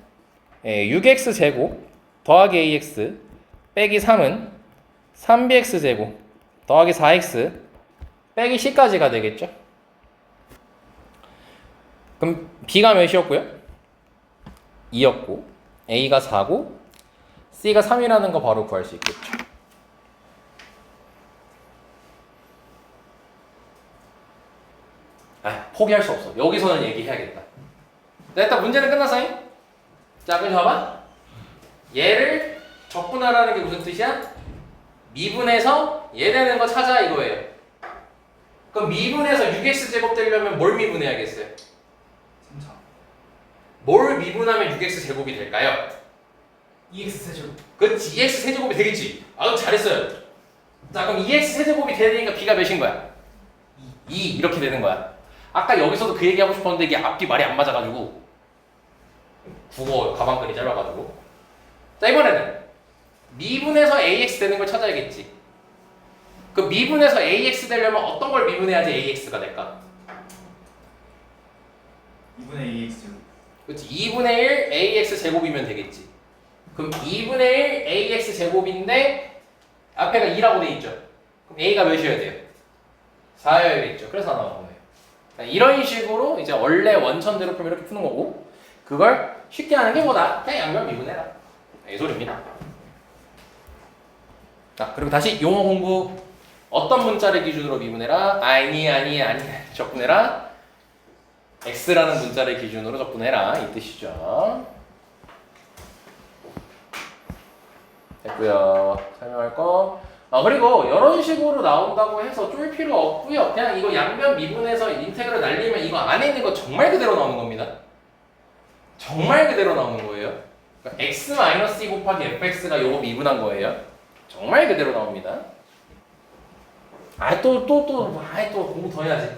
6x 제곱 더하기 ax 빼기 3은 3bx 제곱 더하기 4x 빼기 c까지가 되겠죠? 그럼 b가 몇이었고요? 2였고 a가 4고 c가 3이라는 거 바로 구할 수 있겠죠. 아, 포기할 수 없어. 여기서는 얘기해야겠다. 자, 일단 문제는 끝났어요. 자, 그럼 봐봐. 얘를 적분하라는 게 무슨 뜻이야? 미분해서 얘 되는 거 찾아 이거예요. 그럼 미분해서 6x 제곱 되려면 뭘 미분해야겠어요? 3차. 뭘 미분하면 6x 제곱이 될까요? 2x 세제곱. 그렇지, 2x 세제곱이 되겠지. 아, 그럼 잘했어요. 자, 그럼 2x 세제곱이 되니까 b가 몇인 거야? 2 이렇게 되는 거야. 아까 여기서도 그 얘기하고 싶었는데 이게 앞뒤 말이 안 맞아가지고 국어 가방끈이 짧아가지고. 자, 이번에는 미분해서 ax 되는 걸 찾아야겠지. 그 미분해서 ax 되려면 어떤 걸 미분해야지 ax가 될까? 2분의 ax 제곱. 그렇지, 2분의 1 ax 제곱이면 되겠지. 그럼 2분의 1 ax 제곱인데 앞에가 2라고 돼 있죠. 그럼 a가 몇이어야 돼요? 4여야겠죠. 그래서 나오는 거예요. 이런 식으로 이제 원래 원천대로 풀면 이렇게 푸는 거고, 그걸 쉽게 하는 게 뭐다? 그냥 양변 미분해라. 이 소리입니다. 자, 그리고 다시 용어 공부. 어떤 문자를 기준으로 미분해라? 아니 적분해라. x라는 문자를 기준으로 적분해라. 이 뜻이죠. 됐고요. 설명할 거. 그리고 이런 식으로 나온다고 해서 쫄 필요 없고요. 그냥 이거 양변 미분해서 인테그랄 날리면 이거 안에 있는 거 정말 그대로 나오는 겁니다. 정말 그대로 나오는 거예요. 그러니까 x-2 곱하기 fx가 요거 미분한 거예요. 정말 그대로 나옵니다. 또 공부 더 해야지.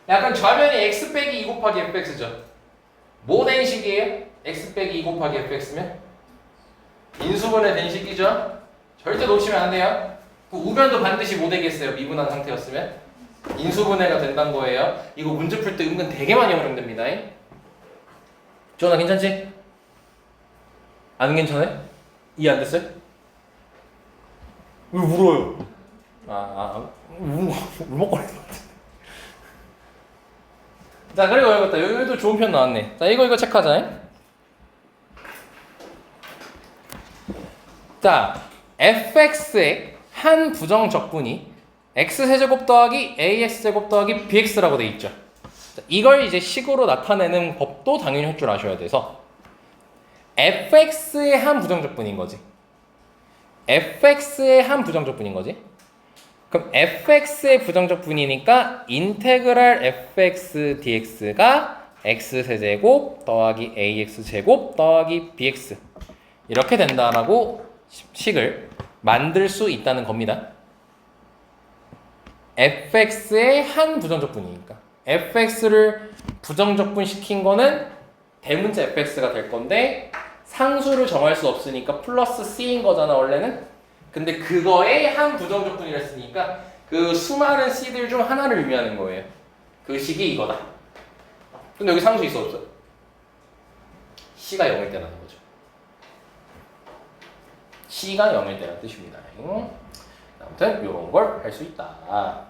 약간 좌변이 x 빼기 2 곱하기 fx죠. 뭐 den식이에요? x 빼기 2 곱하기 fx면? 인수분해 den식이죠. 절대 놓치면 안 돼요. 그 우변도 반드시 못 되겠어요. 미분한 상태였으면. 인수분해가 된다는 거예요. 이거 문제 풀 때 은근 되게 많이 활용됩니다. 주원아 괜찮지? 안 괜찮아요? 이해 안 됐어요? 왜 울어요? 울먹거리는 것 같아. 자, 그리고 여기도 좋은 편 나왔네. 자, 이거 체크하자. 자, fx의 한 부정 적분이 x세제곱 더하기 ax제곱 더하기 bx라고 돼 있죠. 자, 이걸 이제 식으로 나타내는 법도 당연히 할 줄 아셔야 돼서 fx의 한 부정 적분인 거지. fx의 한 부정 적분인 거지. 그럼 fx의 부정 적분이니까 인테그랄 fx dx가 x세제곱 더하기 ax제곱 더하기 bx 이렇게 된다라고 식을 만들 수 있다는 겁니다. fx의 한 부정 적분이니까. fx를 부정적분 시킨 거는 대문자 fx가 될 건데 상수를 정할 수 없으니까 플러스 c인 거잖아 원래는. 근데 그거에 한 부정적분이라 했으니까 그 수많은 c들 중 하나를 의미하는 거예요. 그 식이 이거다. 근데 여기 상수 있어 없어? c가 0일 때라는 거죠. c가 0일 때라는 뜻입니다. 아무튼 이런 걸 할 수 있다.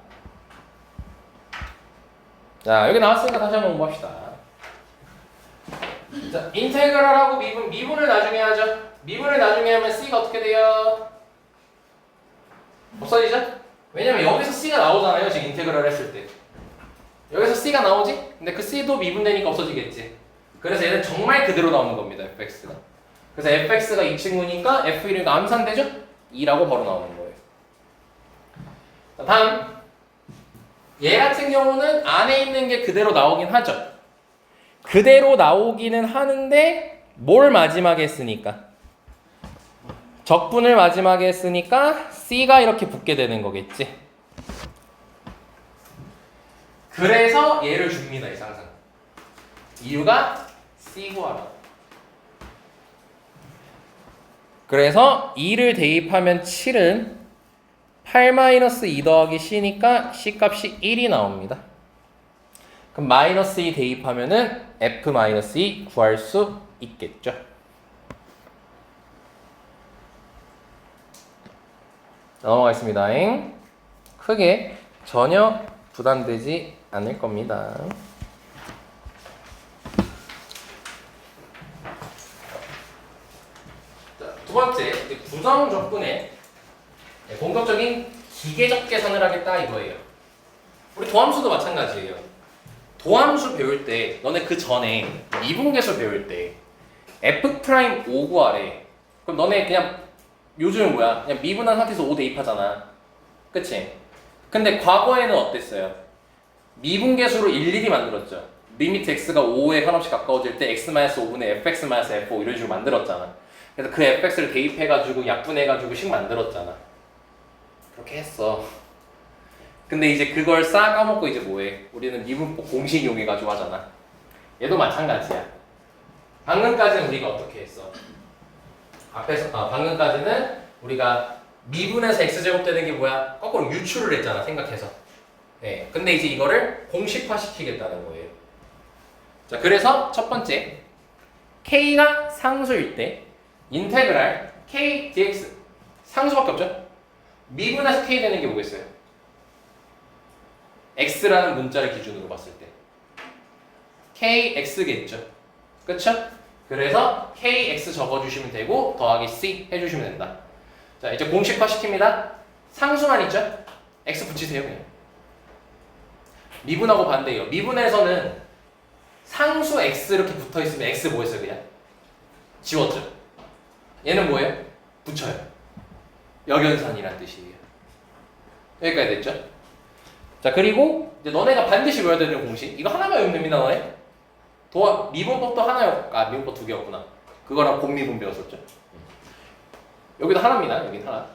자, 여기 나왔으니까 다시 한번 공부합시다. 자, 인테그랄하고 미분을 나중에 하죠. 미분을 나중에 하면 c가 어떻게 돼요? 없어지죠? 왜냐면 여기서 c가 나오잖아요. 지금 인테그랄 했을 때. 여기서 c가 나오지? 근데 그 c도 미분되니까 없어지겠지. 그래서 얘는 정말 그대로 나오는 겁니다. fx가. 그래서 fx가 이 친구니까 f1이 암산되죠? 2라고 바로 나오는 거예요. 자, 다음. 얘 같은 경우는 안에 있는 게 그대로 나오긴 하죠. 그대로 나오기는 하는데 뭘 마지막에 했으니까? 적분을 마지막에 했으니까 c가 이렇게 붙게 되는 거겠지. 그래서 얘를 줍니다. 이 상승. 이유가 c 구하라. 그래서 2를 대입하면 7은 8-2 더하기 c니까 c 값이 1이 나옵니다. 그럼 마이너스 2 대입하면은 f-2 구할 수 있겠죠. 넘어가겠습니다. 크게 전혀 부담되지 않을 겁니다. 자, 두 번째, 부정 적분의 본격적인 기계적 계산을 하겠다 이거예요. 우리 도함수도 마찬가지예요. 도함수 배울 때 너네 그 전에 미분계수 배울 때 f'5 구하래. 그럼 너네 그냥 요즘은 뭐야? 그냥 미분한 상태에서 5 대입하잖아. 그치? 근데 과거에는 어땠어요? 미분계수로 일일이 만들었죠. 리미트 x가 5에 한없이 가까워질 때 x-5분의 fx-f5 이런 식으로 만들었잖아. 그래서 그 fx를 대입해가지고 약분해가지고 식 만들었잖아. 그렇게 했어. 근데 이제 그걸 싹 까먹고 이제 뭐해? 우리는 미분법 공식 이용해가지고 하잖아. 얘도 마찬가지야. 방금까지는 우리가 어떻게 했어? 방금까지는 우리가 미분에서 x제곱 되는 게 뭐야? 거꾸로 유출을 했잖아, 생각해서. 네. 근데 이제 이거를 공식화 시키겠다는 거예요. 자, 그래서 첫 번째, k가 상수일 때 인테그랄 k dx 상수밖에 없죠? 미분에서 k 되는 게 뭐겠어요? x라는 문자를 기준으로 봤을 때 kx겠죠. 그쵸? 그래서 kx 적어주시면 되고 더하기 c 해주시면 된다. 자, 이제 공식화 시킵니다. 상수만 있죠? x 붙이세요 그냥. 미분하고 반대예요. 미분에서는 상수 x 이렇게 붙어있으면 x 뭐였어요 그냥? 지웠죠? 얘는 뭐예요? 붙여요. 역연산이란 뜻이에요. 여기까지 됐죠? 자, 그리고 이제 너네가 반드시 외워야 되는 공식 이거 하나만 외우면 됩니다. 너네 미분법도 하나요. 미분법 2개였구나. 그거랑 곱미분 배웠었죠. 여기도 하나입니다. 여기는 하나.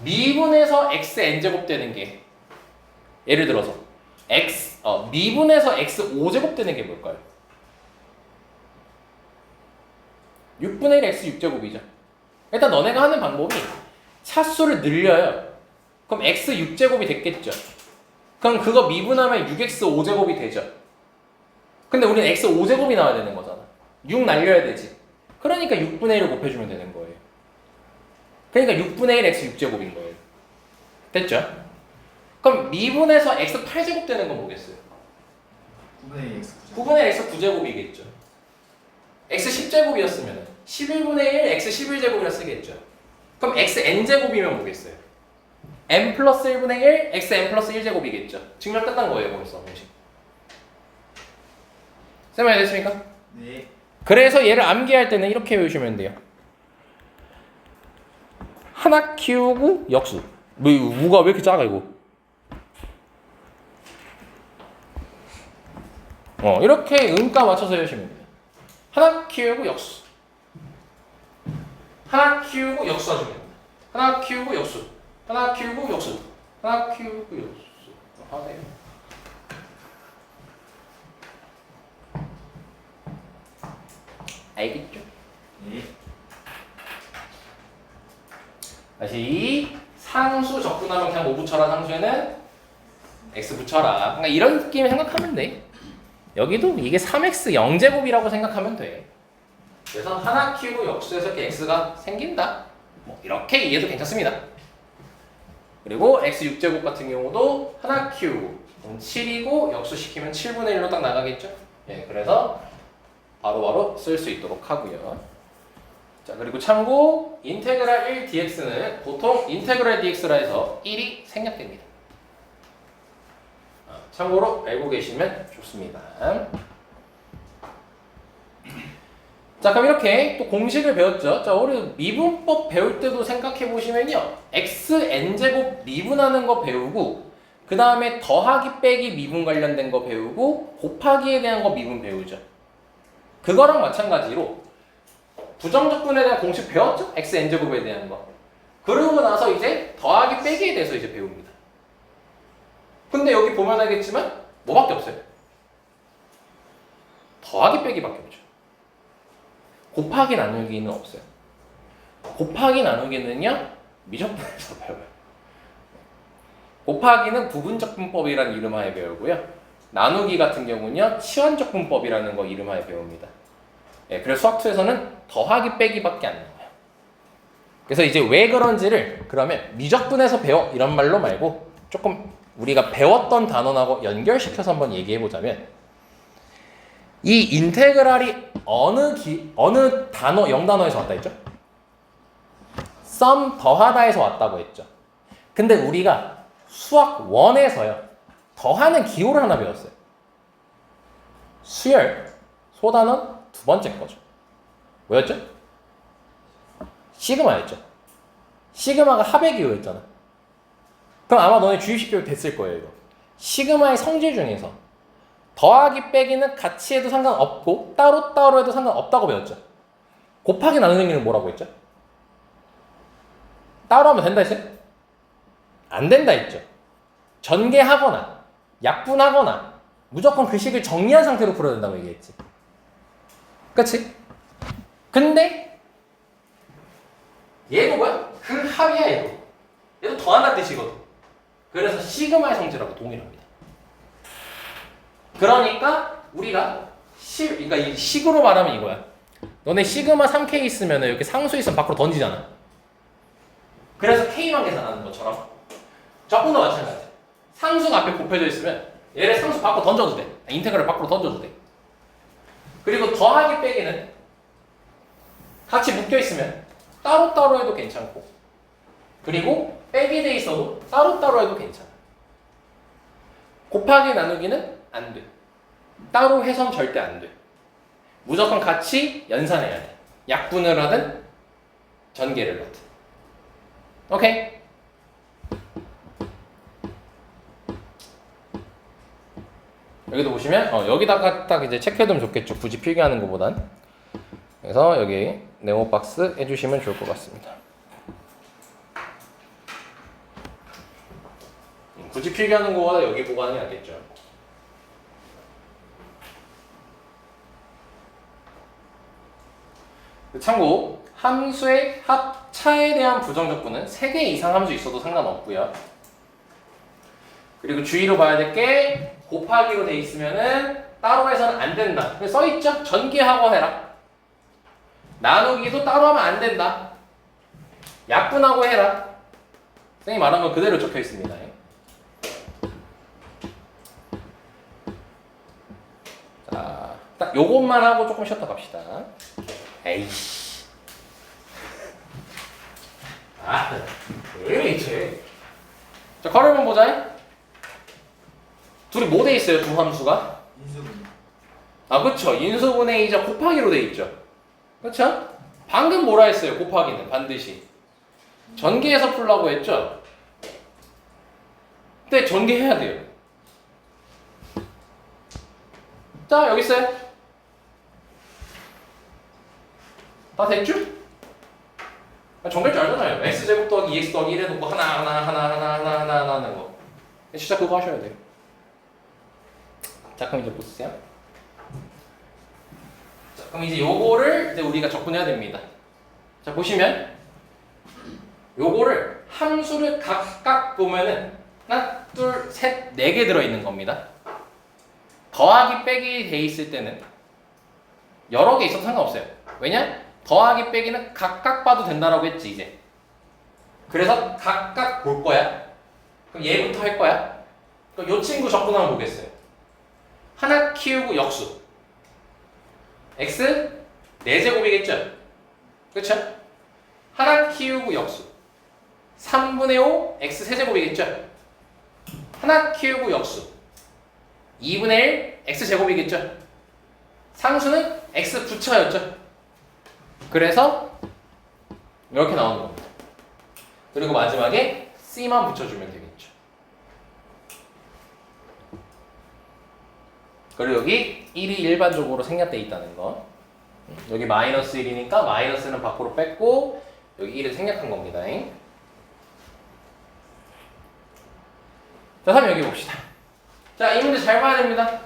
미분에서 x n제곱 되는 게 예를 들어서 미분에서 x 5제곱 되는 게 뭘까요? 6분의 1 x 6제곱이죠. 일단 너네가 하는 방법이 차수를 늘려요. 그럼 x 6제곱이 됐겠죠. 그럼 그거 미분하면 6x 5제곱이 되죠. 근데 우리는 x 5제곱이 나와야 되는 거잖아. 6 날려야 되지. 그러니까 6분의 1을 곱해주면 되는 거예요. 그러니까 6분의 1 x 6제곱인 거예요. 됐죠? 그럼 미분에서 x 8제곱 되는 건 뭐겠어요? 9분의 1 x 9제곱. 9분의 1 x 9제곱이겠죠. x 10제곱이었으면 11분의 1 x 11제곱이라 쓰겠죠. 그럼 x n제곱이면 뭐겠어요? n 플러스 1분의 1 x n 플러스 1제곱이겠죠. 증명 끝난 거예요. 벌써 공식. 쌤 이해됐습니까? 네. 그래서 얘를 암기할 때는 이렇게 외우시면 돼요. 하나 키우고 역수. 뭐 우가 왜 이렇게 작아 이거? 이렇게 음가 맞춰서 외우시면 돼요. 하나 키우고 역수. 하나 키우고 역수 하시면 됩니다. 하나 키우고 역수. 하나 키우고 역수. 하나 키우고 역수. 하네요. 알겠죠? 예. 다시 상수 접근하면 그냥 뭐 붙여라. 상수에는 x 붙여라. 그러니까 이런 느낌 생각하면 돼. 여기도 이게 3x 0제곱이라고 생각하면 돼. 그래서 하나 키우고 역수에서 이렇게 x가 생긴다. 뭐 이렇게 이해도 괜찮습니다. 그리고 x 6제곱 같은 경우도 하나 키우고 7이고 역수시키면 7분의 1로 딱 나가겠죠? 예, 그래서 바로바로 쓸 수 있도록 하고요. 자, 그리고 참고 인테그랄 1 dx는 보통 인테그랄 dx라 해서 1이 생략됩니다. 참고로 알고 계시면 좋습니다. 자, 그럼 이렇게 또 공식을 배웠죠. 자, 우리 미분법 배울 때도 생각해 보시면요. xn제곱 미분하는 거 배우고 그 다음에 더하기 빼기 미분 관련된 거 배우고 곱하기에 대한 거 미분 배우죠. 그거랑 마찬가지로 부정적분에 대한 공식 배웠죠? xn제곱에 대한 거. 그러고 나서 이제 더하기 빼기에 대해서 이제 배웁니다. 근데 여기 보면 알겠지만 뭐밖에 없어요? 더하기 빼기밖에 없죠. 곱하기 나누기는 없어요. 곱하기 나누기는요 미적분에서 배워요. 곱하기는 부분적분법이라는 이름하에 배우고요. 나누기 같은 경우는요 치환적분법이라는 거 이름하에 배웁니다. 예, 그래서 수학2에서는 더하기 빼기밖에 안 나와요. 그래서 이제 왜 그런지를 그러면 미적분에서 배워 이런 말로 말고 조금 우리가 배웠던 단원하고 연결시켜서 한번 얘기해 보자면 이 인테그랄이 어느 단어 0단어에서 왔다 했죠? 썸 더하다에서 왔다고 했죠. 근데 우리가 수학 1에서요 더하는 기호를 하나 배웠어요. 수열 소단원 두 번째 거죠. 뭐였죠? 시그마였죠. 시그마가 합의 기호였잖아. 그럼 아마 너네 주입식 교육 됐을 거예요. 이거. 시그마의 성질 중에서 더하기 빼기는 같이 해도 상관없고 따로따로 해도 상관없다고 배웠죠. 곱하기 나누는 기는 뭐라고 했죠? 따로 하면 된다 했어요? 안 된다 했죠. 전개하거나 약분하거나 무조건 그 식을 정리한 상태로 풀어야 된다고 얘기했지. 그치? 근데 얘도 뭐야? 그 합이야 얘도. 얘도 더한다는 뜻이거든. 그래서 시그마의 성질하고 동일합니다. 그러니까 우리가 그러니까 이 식으로 말하면 이거야. 너네 시그마 3K 있으면 이렇게 상수 있으면 밖으로 던지잖아. 그래서 K만 계산하는 것처럼 적분도 마찬가지야. 상수가 앞에 곱해져 있으면 얘를 상수 밖으로 던져도 돼. 인테그랄 밖으로 던져도 돼. 그리고 더하기 빼기는 같이 묶여 있으면 따로따로 해도 괜찮고 그리고 빼기 돼 있어도 따로따로 해도 괜찮아. 곱하기 나누기는 안 돼. 따로 해선 절대 안 돼. 무조건 같이 연산해야 돼. 약분을 하든 전개를 하든. 오케이? 여기도 보시면 여기다가 딱 이제 체크해두면 좋겠죠. 굳이 필기하는 것보단. 그래서 여기 네모 박스 해주시면 좋을 것 같습니다. 굳이 필기하는 것보다 여기 보관이 낫겠죠. 참고 함수의 합차에 대한 부정적분은 3개 이상 함수 있어도 상관없고요. 그리고 주의로 봐야 될 게 곱하기로 돼 있으면은 따로 해서는 안 된다. 써있죠? 전개하고 해라. 나누기도 따로 하면 안 된다. 약분하고 해라. 선생님 말한 거 그대로 적혀 있습니다. 자, 딱 요것만 하고 조금 쉬었다 갑시다. 에이씨. 왜 이래 이제. 자, 커리만 보자. 둘이 뭐 돼 있어요? 두 함수가? 인수분. 그쵸. 인수분해 이자 곱하기로 돼 있죠. 그쵸? 방금 뭐라 했어요? 곱하기는 반드시 전개해서 풀라고 했죠? 근데 전개해야 돼요. 자, 여기 있어요. 다 됐죠? 전개할 줄 알잖아요. x제곱 더하기 2x 더하기 1 해놓고 하나 하는 거. 진짜 그거 하셔야 돼요. 자, 그럼 이제 보세요. 자, 그럼 이제 요거를 이제 우리가 접근해야 됩니다. 자, 보시면 요거를 함수를 각각 보면은 하나, 둘, 셋, 네 개 들어있는 겁니다. 더하기 빼기 돼 있을 때는 여러 개 있어도 상관없어요. 왜냐? 더하기 빼기는 각각 봐도 된다라고 했지 이제. 그래서 각각 볼 거야. 그럼 얘부터 할 거야. 그럼 요 친구 접근 한번 보겠어요. 하나 키우고 역수 x 4제곱이겠죠? 그쵸? 하나 키우고 역수 3분의 5 x 세제곱이겠죠? 하나 키우고 역수 2분의 1 x 제곱이겠죠? 상수는 x 부처였죠? 그래서 이렇게 나오는 겁니다. 그리고 마지막에 c만 붙여주면 되겠죠. 그리고 여기 1이 일반적으로 생략되어 있다는 거. 여기 마이너스 1이니까 마이너스는 밖으로 뺐고 여기 1을 생략한 겁니다. 자, 다음 여기 봅시다. 자, 이 문제 잘 봐야 됩니다.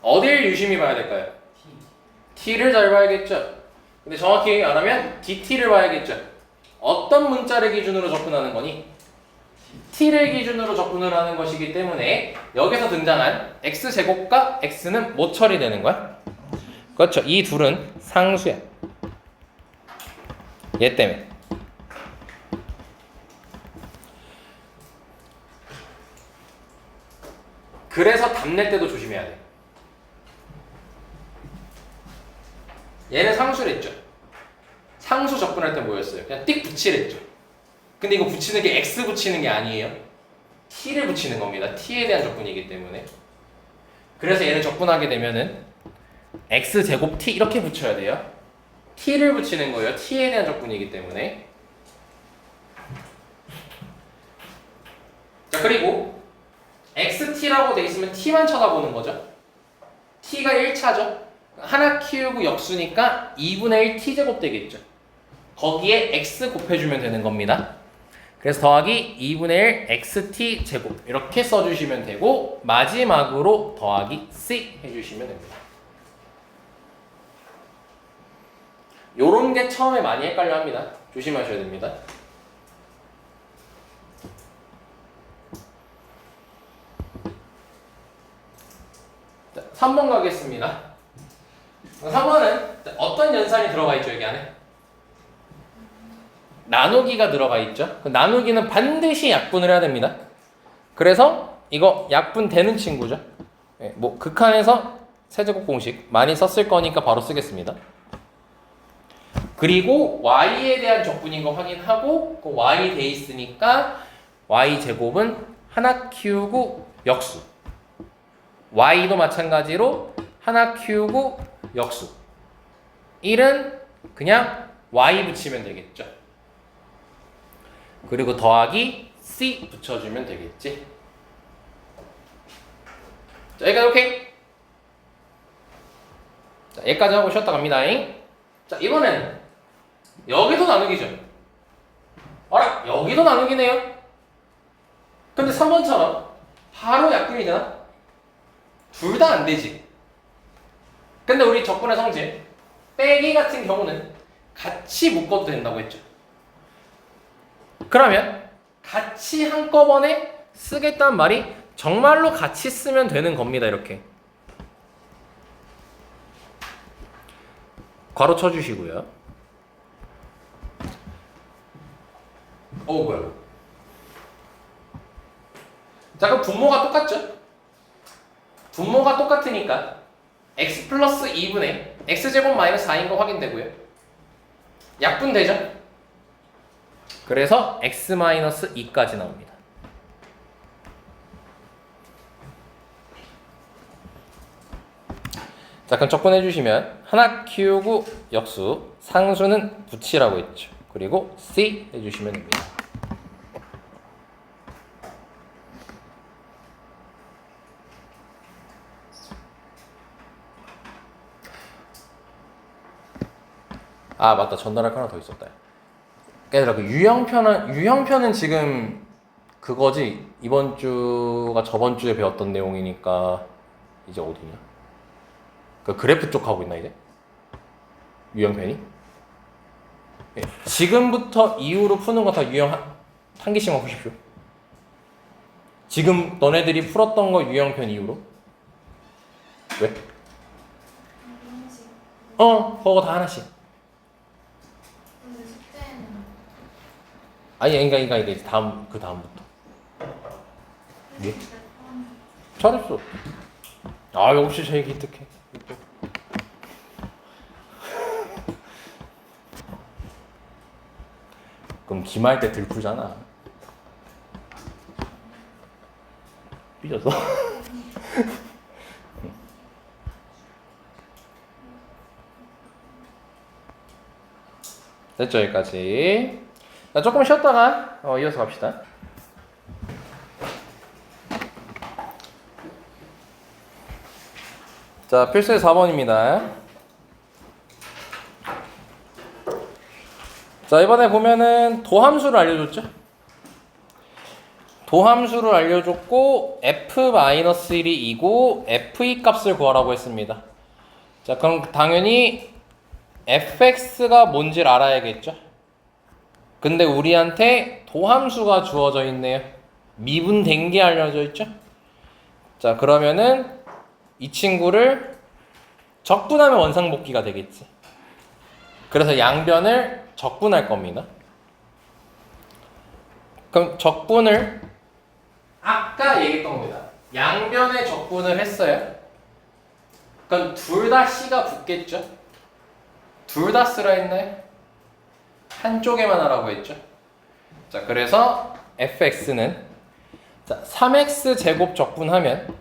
어딜 유심히 봐야 될까요? t를 잘 봐야겠죠. 근데 정확히 안 하면 dt를 봐야겠죠. 어떤 문자를 기준으로 접근하는 거니? t를 기준으로 접근을 하는 것이기 때문에 여기서 등장한 x제곱과 x는 뭐 처리되는 거야? 그렇죠. 이 둘은 상수야. 얘 때문에. 그래서 답 낼 때도 조심해야 돼. 얘는 상수랬죠. 상수 접근할 때 뭐였어요? 그냥 띡 붙이랬죠. 근데 이거 붙이는 게 x 붙이는 게 아니에요. t를 붙이는 겁니다. t에 대한 접근이기 때문에. 그래서 얘는 접근하게 되면은 x제곱 t 이렇게 붙여야 돼요. t를 붙이는 거예요. t에 대한 접근이기 때문에. 자, 그리고 xt라고 돼 있으면 t만 쳐다보는 거죠. t가 1차죠. 하나 키우고 역수니까 2분의 1 t제곱 되겠죠. 거기에 x 곱해주면 되는 겁니다. 그래서 더하기 2분의 1 xt 제곱 이렇게 써주시면 되고 마지막으로 더하기 c 해주시면 됩니다. 요런 게 처음에 많이 헷갈려 합니다. 조심하셔야 됩니다. 자, 3번 가겠습니다. 3번은 어떤 연산이 들어가 있죠, 여기 안에? 나누기가 들어가 있죠. 그 나누기는 반드시 약분을 해야 됩니다. 그래서 이거 약분 되는 친구죠. 뭐 극한에서 세제곱 공식 많이 썼을 거니까 바로 쓰겠습니다. 그리고 y에 대한 적분인 거 확인하고 그 y 돼 있으니까 y 제곱은 하나 키우고 역수. y도 마찬가지로 하나 키우고 역수. 1은 그냥 y 붙이면 되겠죠. 그리고 더하기 c 붙여주면 되겠지. 자, 여기까지 오케이? 자, 여기까지 하고 쉬었다 갑니다. 자, 이번에는 여기도 나누기죠. 어라? 여기도 나누기네요. 근데 3번처럼 바로 약분이 되나? 둘 다 안 되지. 근데 우리 적분의 성질 빼기 같은 경우는 같이 묶어도 된다고 했죠. 그러면 같이 한꺼번에 쓰겠다는 말이 정말로 같이 쓰면 되는 겁니다. 이렇게 괄호 쳐주시고요. 뭐야? 자, 그럼 분모가 똑같죠? 분모가 똑같으니까 x 플러스 2분의 x제곱 마이너스 4인 거 확인되고요. 약분되죠? 그래서 x 마이너스 2까지 나옵니다. 자, 그럼 접근해 주시면 하나 키우고 역수 상수는 붙이라고 했죠. 그리고 c 해주시면 됩니다. 아, 맞다. 전달할 거 하나 더 있었다. 얘들아, 그 유형편은 지금 그거지. 이번 주가 저번 주에 배웠던 내용이니까 이제 어디냐? 그 그래프 쪽 하고 있나 이제? 유형편이? 예. 지금부터 이후로 푸는 거 다 유형 한 개씩만 보십시오. 지금 너네들이 풀었던 거 유형편 이후로. 왜? 그거 다 하나씩. 근데 숙제는 아니, 그러니까 이제 그 다음부터. 예? 잘했어. 아, 역시 제일 기특해. 그럼 기말 때 들풀잖아. 삐졌어? 됐죠, 여기까지. 자, 조금 쉬었다가 이어서 갑시다. 자, 필수의 4번입니다. 자, 이번에 보면은 도함수를 알려줬죠? 도함수를 알려줬고 f-1이 2고 f2 값을 구하라고 했습니다. 자, 그럼 당연히 fx가 뭔지를 알아야겠죠? 근데 우리한테 도함수가 주어져 있네요. 미분된 게 알려져 있죠? 자, 그러면은 이 친구를 적분하면 원상복귀가 되겠지. 그래서 양변을 적분할 겁니다. 그럼 적분을 아까 얘기했던 겁니다. 양변에 적분을 했어요. 그럼 둘 다 C가 붙겠죠? 둘 다 쓰라 했나요? 한쪽에만 하라고 했죠? 자, 그래서 fx는 자, 3x 제곱 적분하면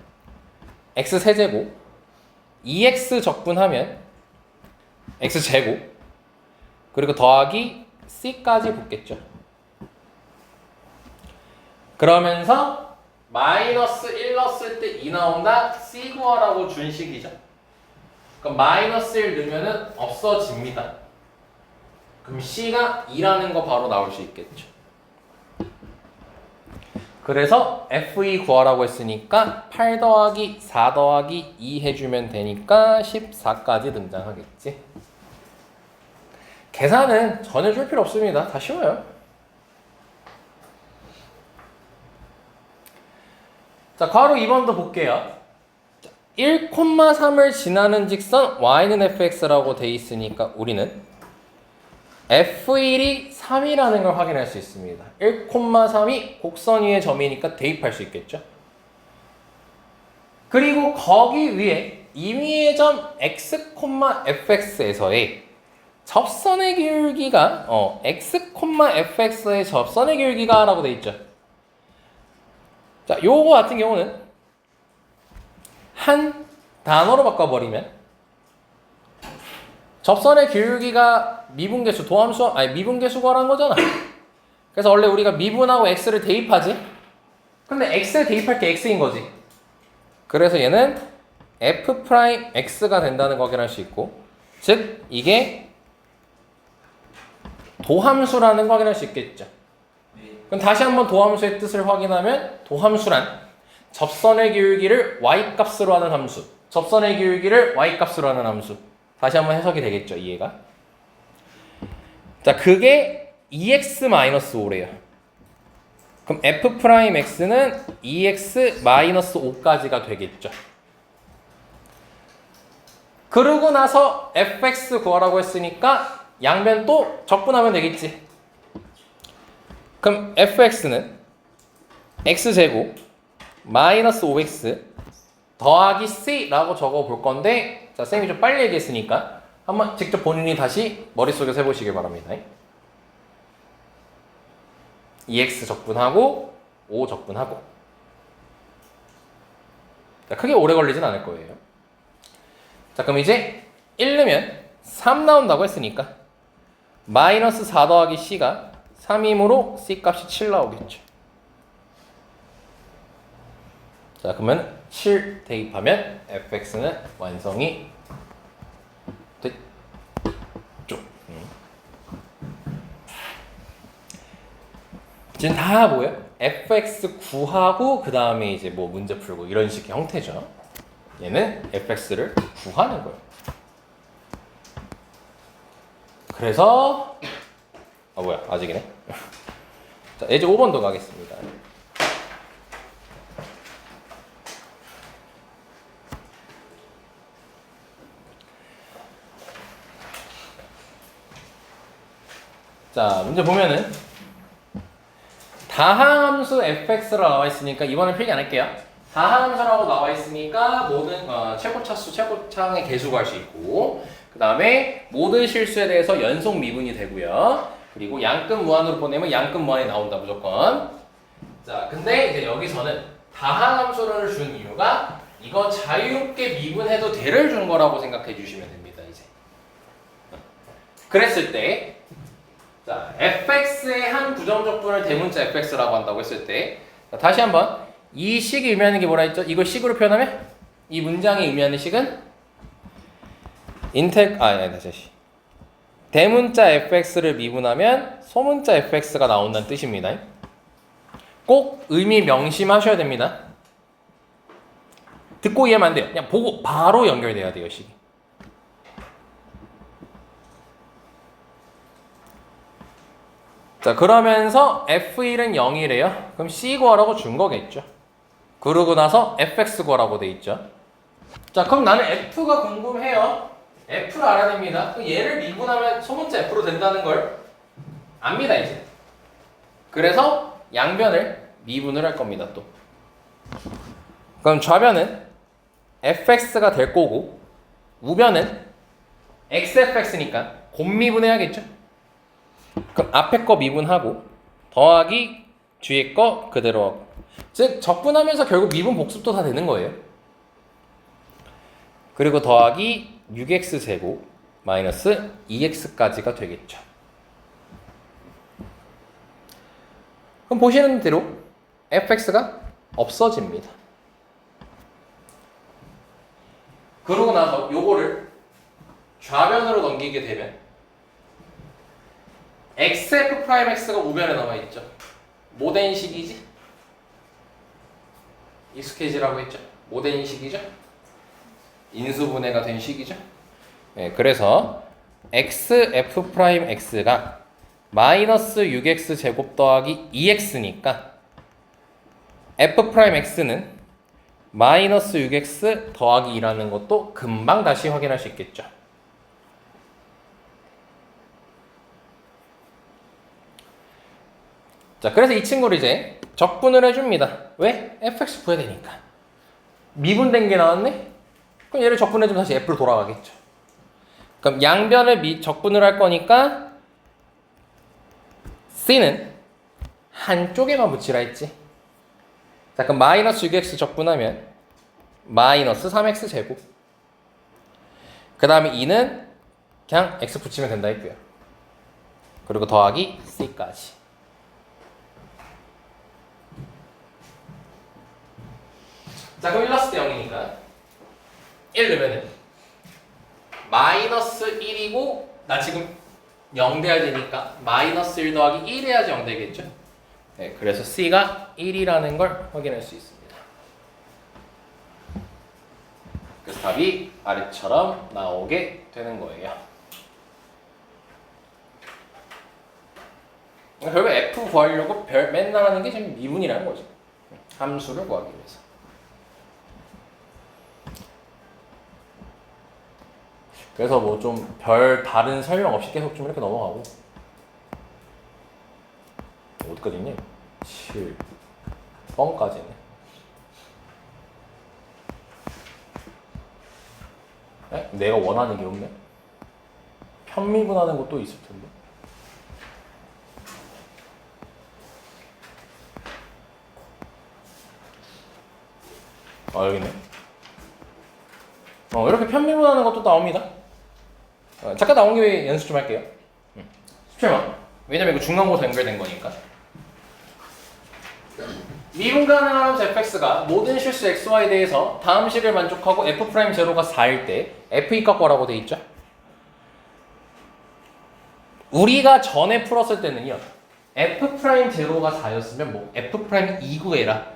x 세제곱 2x 적분하면 x 제곱 그리고 더하기 c까지 붙겠죠. 그러면서 마이너스 1 넣었을 때 2 나온다. c 구하라고 준 식이죠. 그럼 마이너스 1 넣으면 없어집니다. 그럼 c가 2라는 거 바로 나올 수 있겠죠. 그래서 f2 구하라고 했으니까 8 더하기 4 더하기 2 해주면 되니까 14까지 등장하겠지. 계산은 전혀 줄 필요 없습니다. 다 쉬워요. 자, 괄호 2번도 볼게요. 1,3을 지나는 직선 y는 fx라고 돼 있으니까 우리는 f1이 3이라는 걸 확인할 수 있습니다. 1,3이 곡선 위의 점이니까 대입할 수 있겠죠. 그리고 거기 위에 임의의 점 x, fx에서의 접선의 기울기가 x, fx의 접선의 기울기가 라고 돼 있죠. 자, 요거 같은 경우는 한 단어로 바꿔버리면 접선의 기울기가 미분계수, 도함수, 아니 미분계수 구하라는 거잖아. 그래서 원래 우리가 미분하고 x를 대입하지? 근데 x를 대입할 게 x인 거지. 그래서 얘는 f'x가 된다는 거 확인할 수 있고, 즉 이게 도함수라는 거 확인할 수 있겠죠. 그럼 다시 한번 도함수의 뜻을 확인하면 도함수란 접선의 기울기를 y값으로 하는 함수, 접선의 기울기를 y값으로 하는 함수. 다시 한번 해석이 되겠죠, 이해가? 자, 그게 2x-5래요. 그럼 f'x는 2x-5까지가 되겠죠. 그러고 나서 fx 구하라고 했으니까 양변 또 적분하면 되겠지. 그럼 fx는 x제곱 마이너스 5x 더하기 c라고 적어 볼 건데, 자, 쌤이 좀 빨리 얘기했으니까 한번 직접 본인이 다시 머릿속에서 해보시길 바랍니다. 2x 적분하고 5 적분하고. 자, 크게 오래 걸리진 않을 거예요. 자, 그럼 이제 1 넣으면 3 나온다고 했으니까 마이너스 4 더하기 c가 3이므로 c 값이 7 나오겠죠. 자, 그러면 7 대입하면 fx는 완성이 됐죠. 지금 다 뭐예요? fx 구하고 그 다음에 이제 뭐 문제 풀고 이런 식의 형태죠. 얘는 fx를 구하는 거예요. 그래서 뭐야 아직이네. 자, 예제 5번도 가겠습니다. 자, 문제 보면은 다항함수 fx라고 나와 있으니까 이번엔 필기 안 할게요. 다항함수라고 나와 있으니까 모든 최고차수, 최고차항의 개수 구할 수 있고, 그 다음에 모든 실수에 대해서 연속 미분이 되고요. 그리고 양끝 무한으로 보내면 양끝 무한이 나온다 무조건. 자, 근데 이제 여기서는 다항함수를 준 이유가 이거 자유롭게 미분해도 돼를 준 거라고 생각해 주시면 됩니다. 이제 그랬을 때 자, fx의 한 부정적분을 대문자 fx라고 한다고 했을 때 자, 다시 한번 이 식이 의미하는 게 뭐라 했죠? 이걸 식으로 표현하면 이 문장이 의미하는 식은 다시 대문자 fx를 미분하면 소문자 fx가 나온다는 뜻입니다. 꼭 의미 명심하셔야 됩니다. 듣고 이해하면 안 돼요. 그냥 보고 바로 연결돼야 돼요, 식이. 자, 그러면서 f1은 0이래요. 그럼 c 구하라고 준 거겠죠. 그러고 나서 fx 구하라고 돼 있죠. 자, 그럼 나는 f가 궁금해요. f를 알아야 됩니다. 그럼 얘를 미분하면 소문자 f로 된다는 걸 압니다, 이제. 그래서 양변을 미분을 할 겁니다, 또. 그럼 좌변은 fx가 될 거고 우변은 xfx니까 곱미분해야겠죠. 그럼 앞에 거 미분하고 더하기 뒤에 거 그대로 하고, 즉 적분하면서 결국 미분 복습도 다 되는 거예요. 그리고 더하기 6x제곱 마이너스 2x까지가 되겠죠. 그럼 보시는 대로 fx가 없어집니다. 그러고 나서 요거를 좌변으로 넘기게 되면 xf'x가 우변에 남아있죠. 뭐 된 식이지? 익숙해지라고 했죠. 뭐 된 식이죠? 인수분해가 된 식이죠. 네, 그래서 xf'x가 마이너스 6x 제곱 더하기 2x니까 f'x는 마이너스 6x 더하기 2라는 것도 금방 다시 확인할 수 있겠죠. 자, 그래서 이 친구를 이제 적분을 해줍니다. 왜? fx 구해야 되니까. 미분된 게 나왔네? 그럼 얘를 적분해주면 다시 f로 돌아가겠죠. 그럼 양변을 적분을 할 거니까 c는 한쪽에만 붙이라 했지. 자, 그럼 마이너스 6x 적분하면 마이너스 3x 제곱. 그 다음에 2는 그냥 x 붙이면 된다 했고요. 그리고 더하기 c까지. 자, 그럼 1 넣었을 때 0이니까 1 넣으면은 마이너스 1이고 나 지금 0 돼야 되니까 마이너스 1 더하기 1 해야지 0 되겠죠. 네, 그래서 c가 1이라는 걸 확인할 수 있습니다. 그래서 답이 아래처럼 나오게 되는 거예요. 결국 f 구하려고 맨날 하는 게 지금 미분이라는 거죠. 함수를 구하기 위해서. 그래서 뭐 좀 별 다른 설명 없이 계속 좀 이렇게 넘어가고. 어디까지 있니? 7 뻥까지네. 에? 내가 원하는 게 없네. 편미분하는 것도 있을 텐데. 여기 있네. 이렇게 편미분하는 것도 나옵니다. 잠깐 나온 김에 연습 좀 할게요. 17번. 왜냐면 이거 중간고사 연결된 거니까. 미분 가능한 함수 fx가 모든 실수 xy에 대해서 다음 식을 만족하고 f'0가 4일 때 f 값 구하라고 돼 있죠. 우리가 전에 풀었을 때는요, f'0가 4였으면 뭐 f'2 구해라,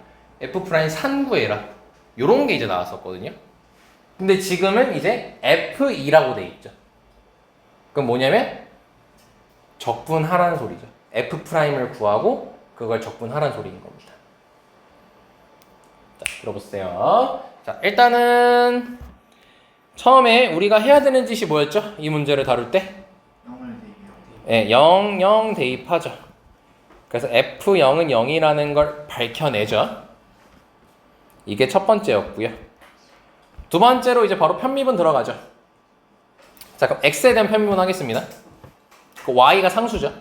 f'3 구해라, 요런 게 이제 나왔었거든요. 근데 지금은 이제 F2라고 돼 있죠. 그럼 뭐냐면 적분하라는 소리죠. F'을 구하고 그걸 적분하라는 소리인 겁니다. 자, 들어보세요. 자, 일단은 처음에 우리가 해야 되는 짓이 뭐였죠? 이 문제를 다룰 때? 0을 대입해요. 네, 0, 0 대입하죠. 그래서 F0은 0이라는 걸 밝혀내죠. 이게 첫 번째였고요. 두 번째로 이제 바로 편미분 들어가죠. 자, 그럼 X에 대한 편미분 하겠습니다. 그 Y가 상수죠.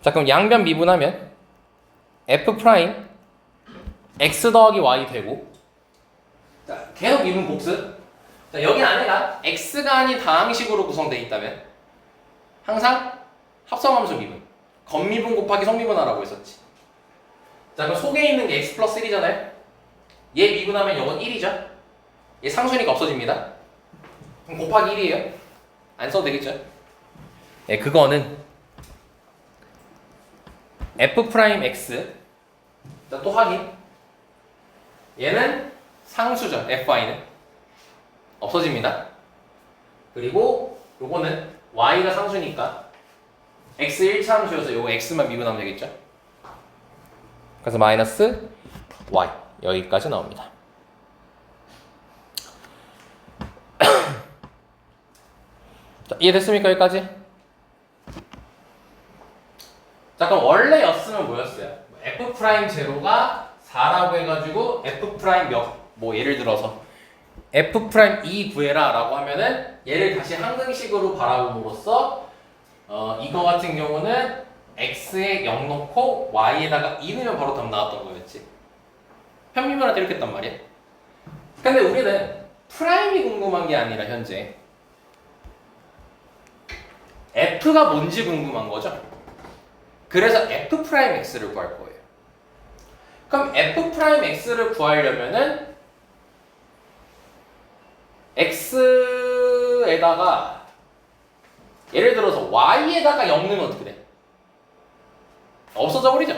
자, 그럼 양변 미분하면 F 프라임 X 더하기 Y 되고, 자, 계속 미분 복습. 자, 여기 안에가 X가 아닌 다항식으로 구성되어 있다면 항상 합성함수 미분, 겉미분 곱하기 속미분하라고 했었지. 자, 그럼 속에 있는 게 X 플러스 1이잖아요. 얘 미분하면 요건 1이죠. 얘 상수니까 없어집니다. 그럼 곱하기 1이에요. 안 써도 되겠죠? 네, 그거는 F 프라임 X. 자, 또 확인. 얘는 상수죠. FI는 없어집니다. 그리고 요거는 Y가 상수니까 X 1차 함수여서 요거 X만 미분하면 되겠죠. 그래서 마이너스 Y 여기까지 나옵니다. 자, 이해됐습니까? 여기까지? 자, 그럼 원래였으면 뭐였어요? F 프라임 제로가 4라고 해가지고 F 프라임 뭐 예를 들어서 F 프라임 2 구해라 라고 하면은 얘를 다시 항등식으로 바라봄으로써 이거 같은 경우는 X에 0 넣고 Y에다가 2 넣으면 바로 답 나왔던 거였지. 편미분한테 이렇게 했단 말이야. 근데 우리는 프라임이 궁금한 게 아니라 현재 F가 뭔지 궁금한 거죠. 그래서 F 프라임 X를 구할 거예요. 그럼 F 프라임 X를 구하려면은 X에다가 예를 들어서 Y에다가 0 넣으면 어떻게 돼? 없어져 버리죠.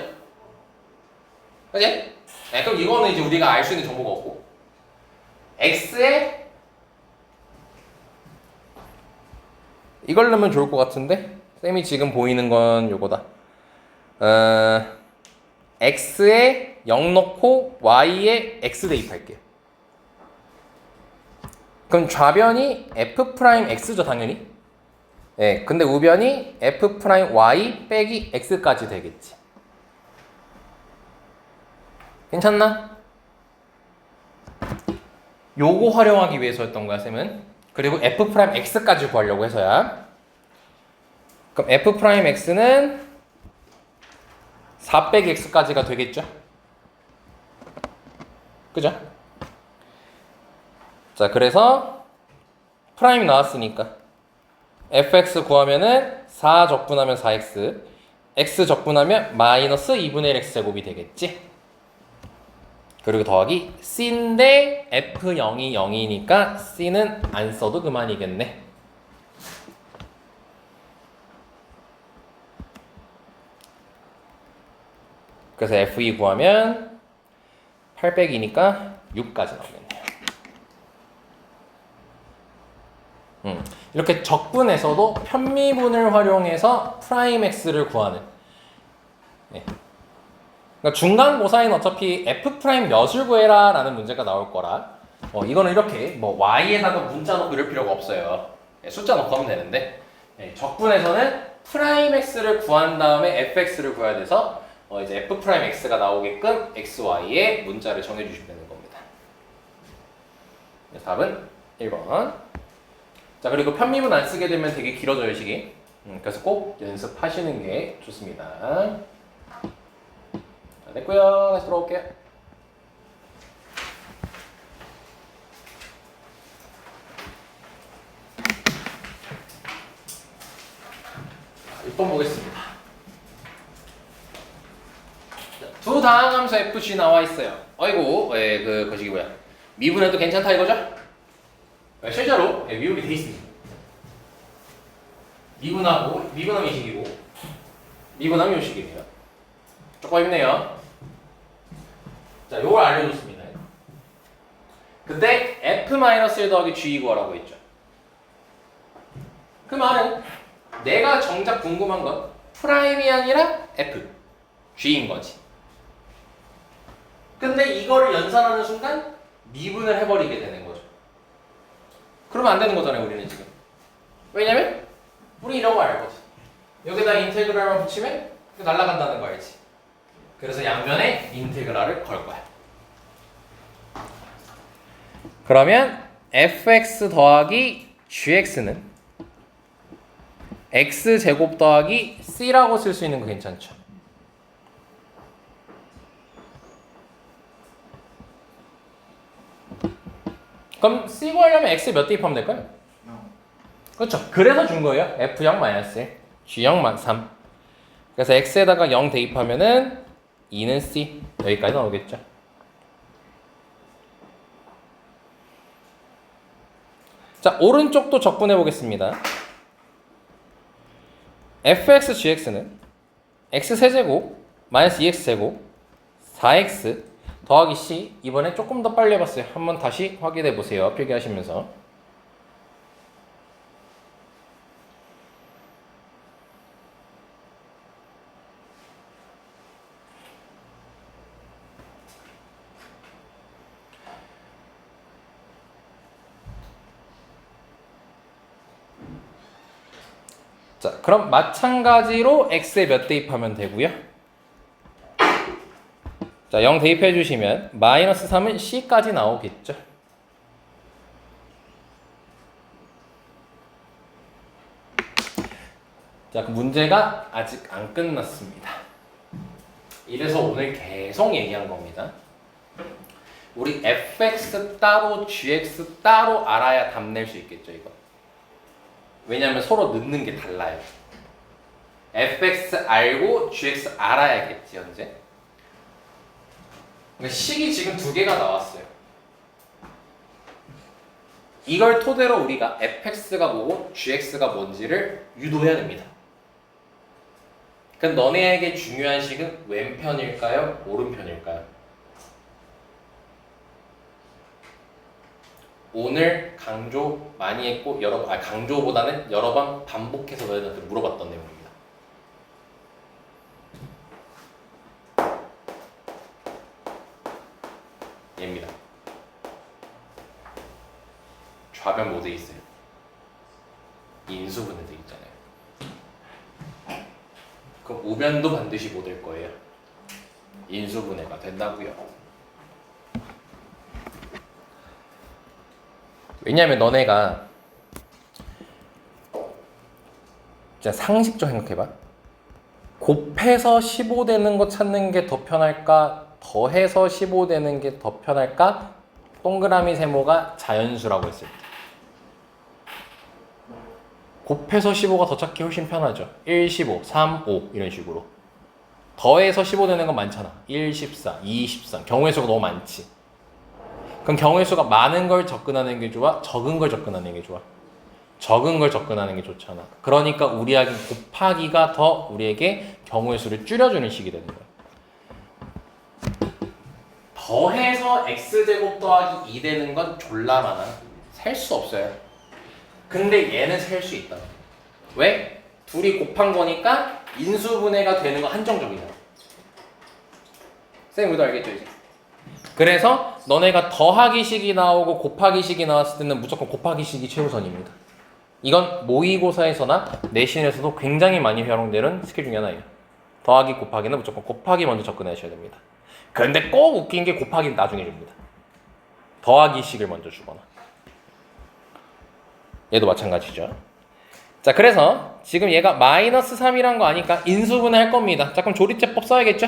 그치? 네, 그럼 이거는 이제 우리가 알 수 있는 정보가 없고 X에 이걸 넣으면 좋을 것 같은데 쌤이 지금 보이는 건 요거다. X에 0 넣고 Y에 X 대입할게요. 그럼 좌변이 F 프라임 X죠 당연히. 네, 근데 우변이 F 프라임 Y 빼기 X까지 되겠지. 괜찮나? 요거 활용하기 위해서였던 거야 쌤은. 그리고 F 프라임 X까지 구하려고 해서야. 그럼 F 프라임 X는 4 빼기 X까지가 되겠죠? 그죠? 자, 그래서 프라임 나왔으니까 fx 구하면은 4 적분하면 4x, x 적분하면 마이너스 2분의 1 x제곱이 되겠지? 그리고 더하기 c인데 f0이 0이니까 c는 안 써도 그만이겠네. 그래서 f2 구하면 8 빼기니까 6까지 나오겠네요. 이렇게 적분에서도 편미분을 활용해서 프라임 x를 구하는. 네. 그러니까 중간고사에는 어차피 f 프라임 몇을 구해라 라는 문제가 나올 거라 이거는 이렇게 뭐 y에다가 문자 넣고 이럴 필요가 없어요. 네, 숫자 넣고 하면 되는데 네, 적분에서는 프라임 x를 구한 다음에 fx를 구해야 돼서 이제 f 프라임 x가 나오게끔 xy에 문자를 정해주시면 되는 겁니다. 그래서 답은 1번. 자, 그리고 편미분 안 쓰게 되면 되게 길어져요 식이. 그래서 꼭 연습하시는 게 좋습니다. 자, 됐고요. 다시 돌아올게요. 자, 6번 보겠습니다. 자, 두 다항함수 fc 나와 있어요. 어이구, 그 거시기 뭐야? 미분해도 괜찮다 이거죠? 실제로 미분이 돼 있습니다. 미분하면 이 식이고 미분하면 이 식이네요. 조금 힘내요. 자, 요걸 알려줬습니다. 그때 F-1 더하기 G 구하라고 했죠. 그 말은 내가 정작 궁금한 건 프라임이 아니라 F, G인 거지. 근데 이거를 연산하는 순간 미분을 해버리게 되는 거죠. 그러면 안 되는 거잖아요, 우리는 지금. 왜냐면 우리 이런 거 알거든. 여기다 인테그랄만 붙이면 날아간다는 거 알지. 그래서 양변에 인테그랄을 걸 거야. 그러면 fx 더하기 gx는 x제곱 더하기 c라고 쓸 수 있는 거 괜찮죠? 그럼 c 구하려면 x 몇 대입하면 될까요? 그렇죠. 그래서 준 거예요. f0-1, g0-3. 그래서 x에다가 0 대입하면은 2는 c. 여기까지 나오겠죠. 자, 오른쪽도 적분해 보겠습니다. fx gx는 x세제곱 마이너스 2x제곱 4x 더하기 c. 이번에 조금 더 빨리 해봤어요. 한번 다시 확인해 보세요. 필기하시면서. 자, 그럼 마찬가지로 x에 몇 대입하면 되고요? 자, 0 대입해 주시면 마이너스 3은 c까지 나오겠죠? 자, 그 문제가 아직 안 끝났습니다. 이래서 오늘 계속 얘기한 겁니다. 우리 fx 따로 gx 따로 알아야 답 낼 수 있겠죠, 이거. 왜냐면 서로 넣는 게 달라요. fx 알고 gx 알아야겠지, 현재. 그러니까 식이 지금 두 개가 나왔어요. 이걸 토대로 우리가 fx가 뭐고 gx가 뭔지를 유도해야 됩니다. 그럼 너네에게 중요한 식은 왼편일까요? 오른편일까요? 오늘 강조 많이 했고 강조보다는 여러 번 반복해서 너희들한테 물어봤던 내용입니다. 얘입니다. 좌변 뭐 돼 있어요? 인수분해 돼 있잖아요. 그럼 우변도 반드시 뭐 될 거예요? 인수분해가 된다고요. 왜냐면 너네가 진짜 상식적으로 생각해봐. 곱해서 15 되는 거 찾는 게 더 편할까? 더해서 15 되는 게 더 편할까? 동그라미 세모가 자연수라고 했을 때 곱해서 15가 더 찾기 훨씬 편하죠. 1, 15, 3, 5 이런 식으로. 더해서 15 되는 건 많잖아. 1, 14, 2, 13 경우의 수가 너무 많지. 그럼 경우의 수가 많은 걸 접근하는 게 좋아? 적은 걸 접근하는 게 좋아? 적은 걸 접근하는 게 좋잖아. 그러니까 우리에게 곱하기가 더 우리에게 경우의 수를 줄여주는 식이 되는 거야. 더해서 x제곱 더하기 2 되는 건 졸라 많아. 셀 수 없어요. 근데 얘는 셀 수 있다. 왜? 둘이 곱한 거니까 인수분해가 되는 거 한정적이야. 쌤 우리도 알겠죠 이제? 그래서 너네가 더하기식이 나오고 곱하기식이 나왔을 때는 무조건 곱하기식이 최우선입니다. 이건 모의고사에서나 내신에서도 굉장히 많이 활용되는 스킬 중에 하나예요. 더하기 곱하기는 무조건 곱하기 먼저 접근하셔야 됩니다. 근데 꼭 웃긴 게 곱하기는 나중에 줍니다. 더하기식을 먼저 주거나. 얘도 마찬가지죠. 자, 그래서 지금 얘가 마이너스 3이란 거 아니까 인수분해 할 겁니다. 자, 그럼 조립제법 써야겠죠?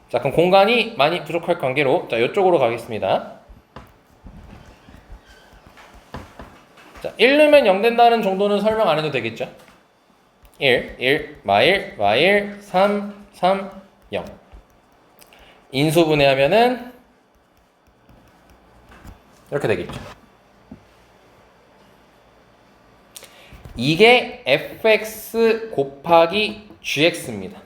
자, 그럼 공간이 많이 부족할 관계로 자, 이쪽으로 가겠습니다. 자, 1 넣으면 0 된다는 정도는 설명 안 해도 되겠죠? 1, 1, 마일, 마일, 3, 3, 0. 인수분해하면은 이렇게 되겠죠. 이게 fx 곱하기 gx입니다.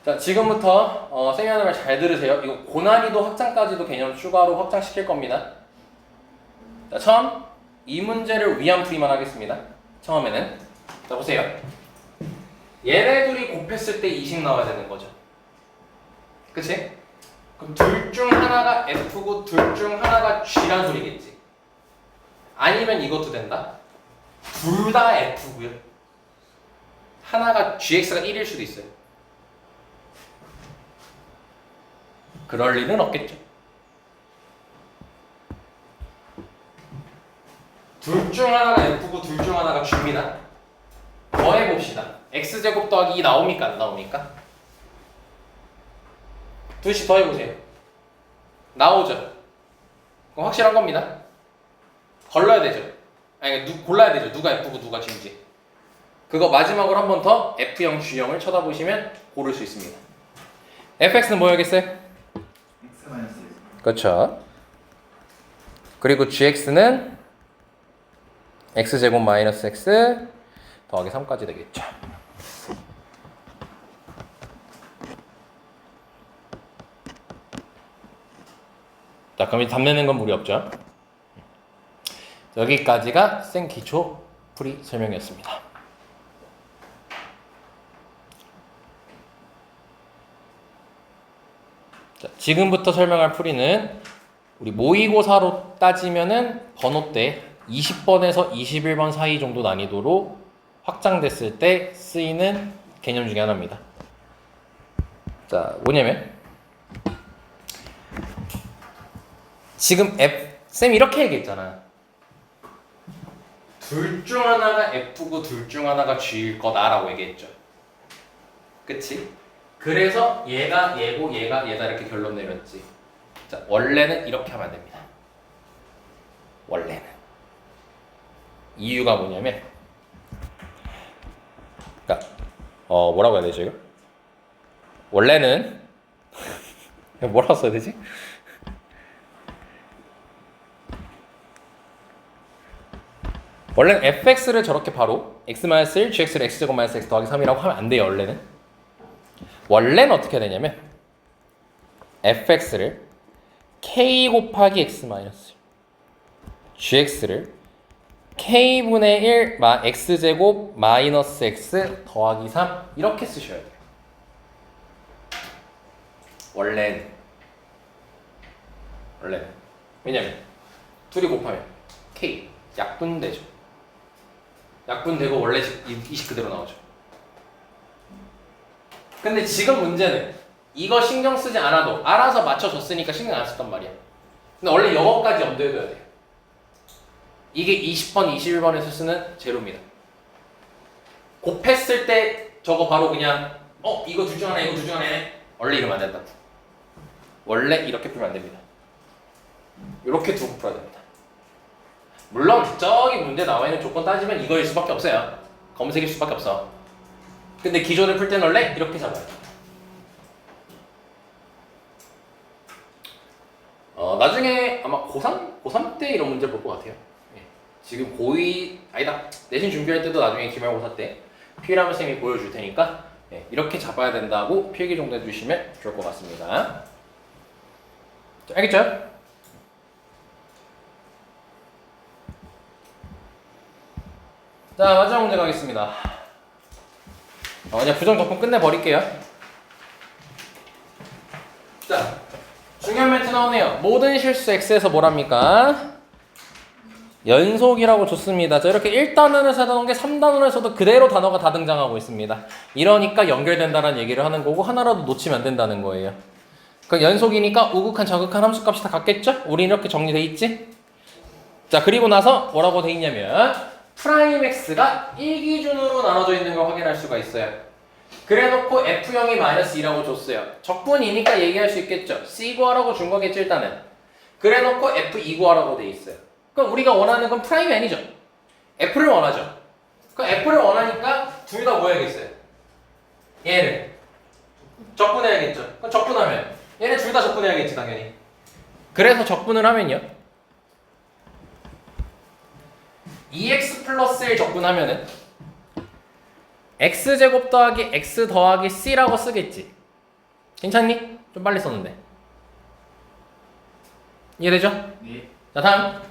자, 지금부터 쌤이 하는 말 잘 들으세요. 이거 고난이도 확장까지도 개념 추가로 확장시킬 겁니다. 자, 처음 이 문제를 위안풀이만 하겠습니다. 처음에는 자 보세요. 얘네 둘이 곱했을 때 20 나와야 되는 거죠. 그치? 그럼 둘 중 하나가 F고 둘 중 하나가 G란 소리겠지. 아니면 이것도 된다. 둘 다 F고요. 하나가 GX가 1일 수도 있어요. 그럴 리는 없겠죠. 둘 중 하나가 F고 둘 중 하나가 G입니다. 더해봅시다. X제곱 더하기 2 나옵니까? 안 나옵니까? 둘씩 더해보세요. 나오죠? 그럼 확실한 겁니다. 걸러야 되죠? 아니, 골라야 되죠. 누가 F고 누가 G인지. 그거 마지막으로 한 번 더 F형, G형을 쳐다보시면 고를 수 있습니다. fx는 뭐였겠어요? x 마이너스 1. 그렇죠. 그리고 gx는 x제곱 마이너스 x 더하기 3까지 되겠죠. 자, 그럼 이 답 내는 건 무리 없죠. 여기까지가 생 기초 풀이 설명이었습니다. 자, 지금부터 설명할 풀이는 우리 모의고사로 따지면은 번호때 20번에서 21번 사이 정도 난이도로 확장됐을 때 쓰이는 개념 중에 하나입니다. 자, 뭐냐면 지금 쌤 이렇게 얘기했잖아. 둘 중 하나가 F고 둘 중 하나가 G일 거다라고 얘기했죠. 그치? 그래서 얘가 얘고 얘가 얘다 이렇게 결론 내렸지. 자, 원래는 이렇게 하면 안 됩니다. 원래는. 이유가 뭐냐면 그러니까 뭐라고 해야 되죠, 이거? 원래는 뭐라고 써야 되지? 원래는 fx를 저렇게 바로 x-1, gx를 x제곱 마이너스 x 더하기 3이라고 하면 안 돼요, 원래는. 원래는 어떻게 해야 되냐면 fx를 k 곱하기 x 마이너스 gx를 k분의 1 x제곱 마이너스 x 더하기 3 이렇게 쓰셔야 돼요. 원래는. 왜냐면 둘이 곱하면 k 약분되죠. 약분되고 원래 이식 그대로 나오죠. 근데 지금 문제는 이거 신경 쓰지 않아도 알아서 맞춰줬으니까 신경 안 썼단 말이야. 근데 원래 이거까지 염두에 둬야 돼요. 이게 20번, 21번에서 쓰는 제로입니다. 곱했을 때 저거 바로 그냥 이거 둘 중 하나, 이거 둘 중 하나네. 원래 이러면 안 된다. 원래 이렇게 풀면 안 됩니다. 이렇게 두고 풀어야 됩니다. 물론 저기 문제 나와 있는 조건 따지면 이거일 수밖에 없어요. 검은색일 수밖에 없어. 근데 기존을 풀 때는 원래 이렇게 잡아요. 나중에 아마 고3 때 이런 문제 볼 것 같아요. 예. 지금 고2 아니다 내신 준비할 때도 나중에 기말고사 때 필요하면 쌤이 보여줄 테니까 이렇게 잡아야 된다고 필기 정도 해주시면 좋을 것 같습니다. 자, 알겠죠? 자, 마지막 문제 가겠습니다. 그냥 부정 적분 끝내버릴게요. 자, 중요한 멘트 나오네요. 모든 실수 x에서 뭐랍니까? 연속이라고 줬습니다. 자, 이렇게 1단원에서 하던 게 3단원에서도 그대로 단어가 다 등장하고 있습니다. 이러니까 연결된다는 얘기를 하는 거고 하나라도 놓치면 안 된다는 거예요. 그러니까 연속이니까 우극한 저극한 함수값이 다 같겠죠? 우리 이렇게 정리돼 있지? 자, 그리고 나서 뭐라고 돼 있냐면 프라임 x가 1기준으로 나눠져 있는 걸 확인할 수가 있어요. 그래놓고 F형이 마이너스 2라고 줬어요. 적분이니까 얘기할 수 있겠죠. C 구하라고 준 거겠죠, 일단은. 그래놓고 F2 구하라고 돼 있어요. 그럼 우리가 원하는 건 프라임이 아니죠. F를 원하죠. 그럼 F를 원하니까 둘 다 뭐 해야겠어요? 얘를 적분해야겠죠. 그럼 적분하면 얘네 둘 다 적분해야겠지, 당연히. 그래서 적분을 하면요 2x 플러스 1 적분하면은 x제곱 더하기 x 더하기 c라고 쓰겠지. 괜찮니? 좀 빨리 썼는데. 이해되죠? 네. 자, 다음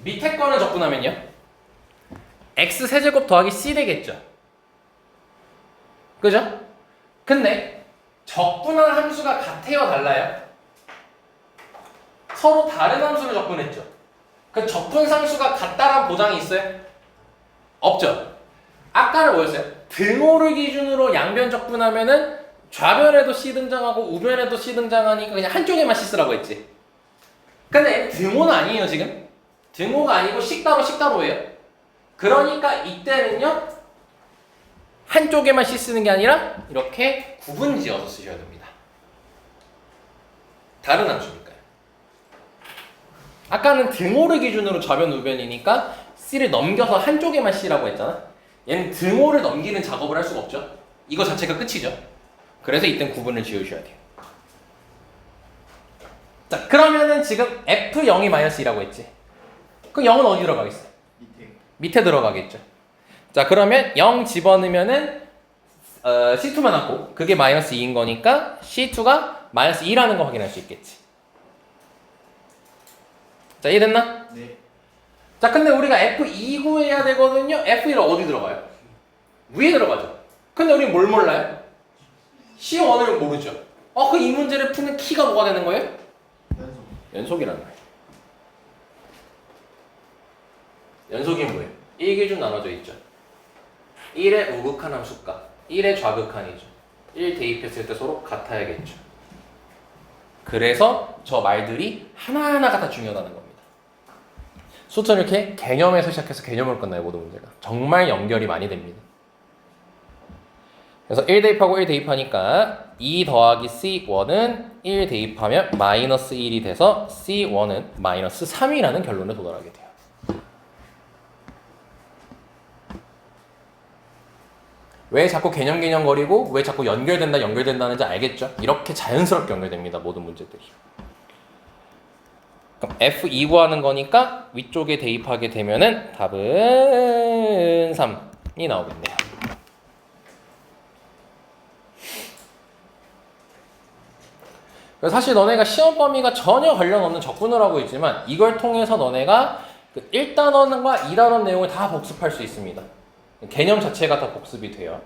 밑에 거는 적분하면요. x 세제곱 더하기 c 되겠죠. 그죠? 근데 적분한 함수가 같아요, 달라요? 서로 다른 함수를 적분했죠. 그 적분 상수가 같다란 보장이 있어요? 없죠. 아까는 뭐였어요? 등호를 기준으로 양변 적분하면은 좌변에도 c 등장하고 우변에도 c 등장하니까 그냥 한쪽에만 c 쓰라고 했지. 근데 등호는 아니에요, 지금. 등호가 아니고 식따로예요. 그러니까 이때는요, 한쪽에만 c 쓰는 게 아니라 이렇게 구분 지어서 쓰셔야 됩니다. 다른 함수니까요. 아까는 등호를 기준으로 좌변 우변이니까 c를 넘겨서 한쪽에만 c라고 했잖아. 얘는 등호를 넘기는 작업을 할 수가 없죠. 이거 자체가 끝이죠. 그래서 이땐 구분을 지으셔야 돼요. 자, 그러면은 지금 f0이 -2라고 했지. 그럼 0은 어디 들어가겠어? 밑에. 밑에 들어가겠죠. 자, 그러면 0 집어넣으면은 C2만 남고 그게 -2인 거니까 C2가 -2라는 거 확인할 수 있겠지. 자, 이해됐나? 네. 자, 근데 우리가 F2 구해야 되거든요. F1은 어디 들어가요? 위에 들어가죠. 근데 우리 뭘 몰라요? C1을 모르죠. 그 이 문제를 푸는 키가 뭐가 되는 거예요? 연속. 연속이라는 거예요. 연속이 뭐예요? 1기준 나눠져 있죠. 1의 우극한 함수가 1의 좌극한이죠. 1 대입했을 때 서로 같아야겠죠. 그래서 저 말들이 하나하나가 다 중요하다는 겁니다. 수천 이렇게 개념에서 시작해서 개념으로 끝나요, 모든 문제가. 정말 연결이 많이 됩니다. 그래서 1 대입하고 1 대입하니까 2 더하기 C1은 1 대입하면 -1이 돼서 C1은 -3이라는 결론에 도달하게 돼요. 왜 자꾸 개념 거리고 왜 자꾸 연결된다는지 알겠죠? 이렇게 자연스럽게 연결됩니다, 모든 문제들이. 그럼 F2 구하는 거니까 위쪽에 대입하게 되면은 답은 3이 나오겠네요. 사실 너네가 시험 범위가 전혀 관련 없는 적분을 하고 있지만 이걸 통해서 너네가 그 1단원과 2단원 내용을 다 복습할 수 있습니다. 개념 자체가 다 복습이 돼요.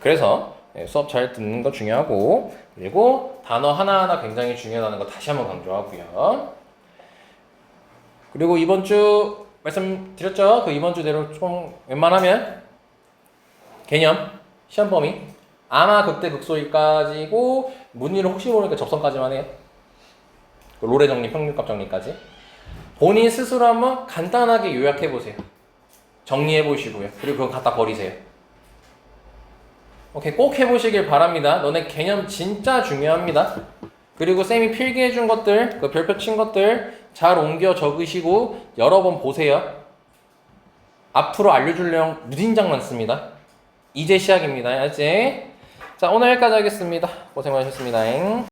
그래서 수업 잘 듣는 거 중요하고, 그리고 단어 하나하나 굉장히 중요하다는 거 다시 한번 강조하고요. 그리고 이번 주 말씀드렸죠? 그 이번 주대로 좀 웬만하면 개념, 시험 범위 아마 극대 극소일까지고 문의를 혹시 모르니까 접선까지만 해요. 롤의 정리, 평균값 정리까지 본인 스스로 한번 간단하게 요약해 보세요. 정리해 보시고요. 그리고 그거 갖다 버리세요. 오케이, 꼭 해보시길 바랍니다. 너네 개념 진짜 중요합니다. 그리고 쌤이 필기해 준 것들, 그 별표 친 것들 잘 옮겨 적으시고 여러 번 보세요. 앞으로 알려줄 내용 무진장 많습니다. 이제 시작입니다. 알지? 자, 오늘 여기까지 하겠습니다. 고생 많으셨습니다.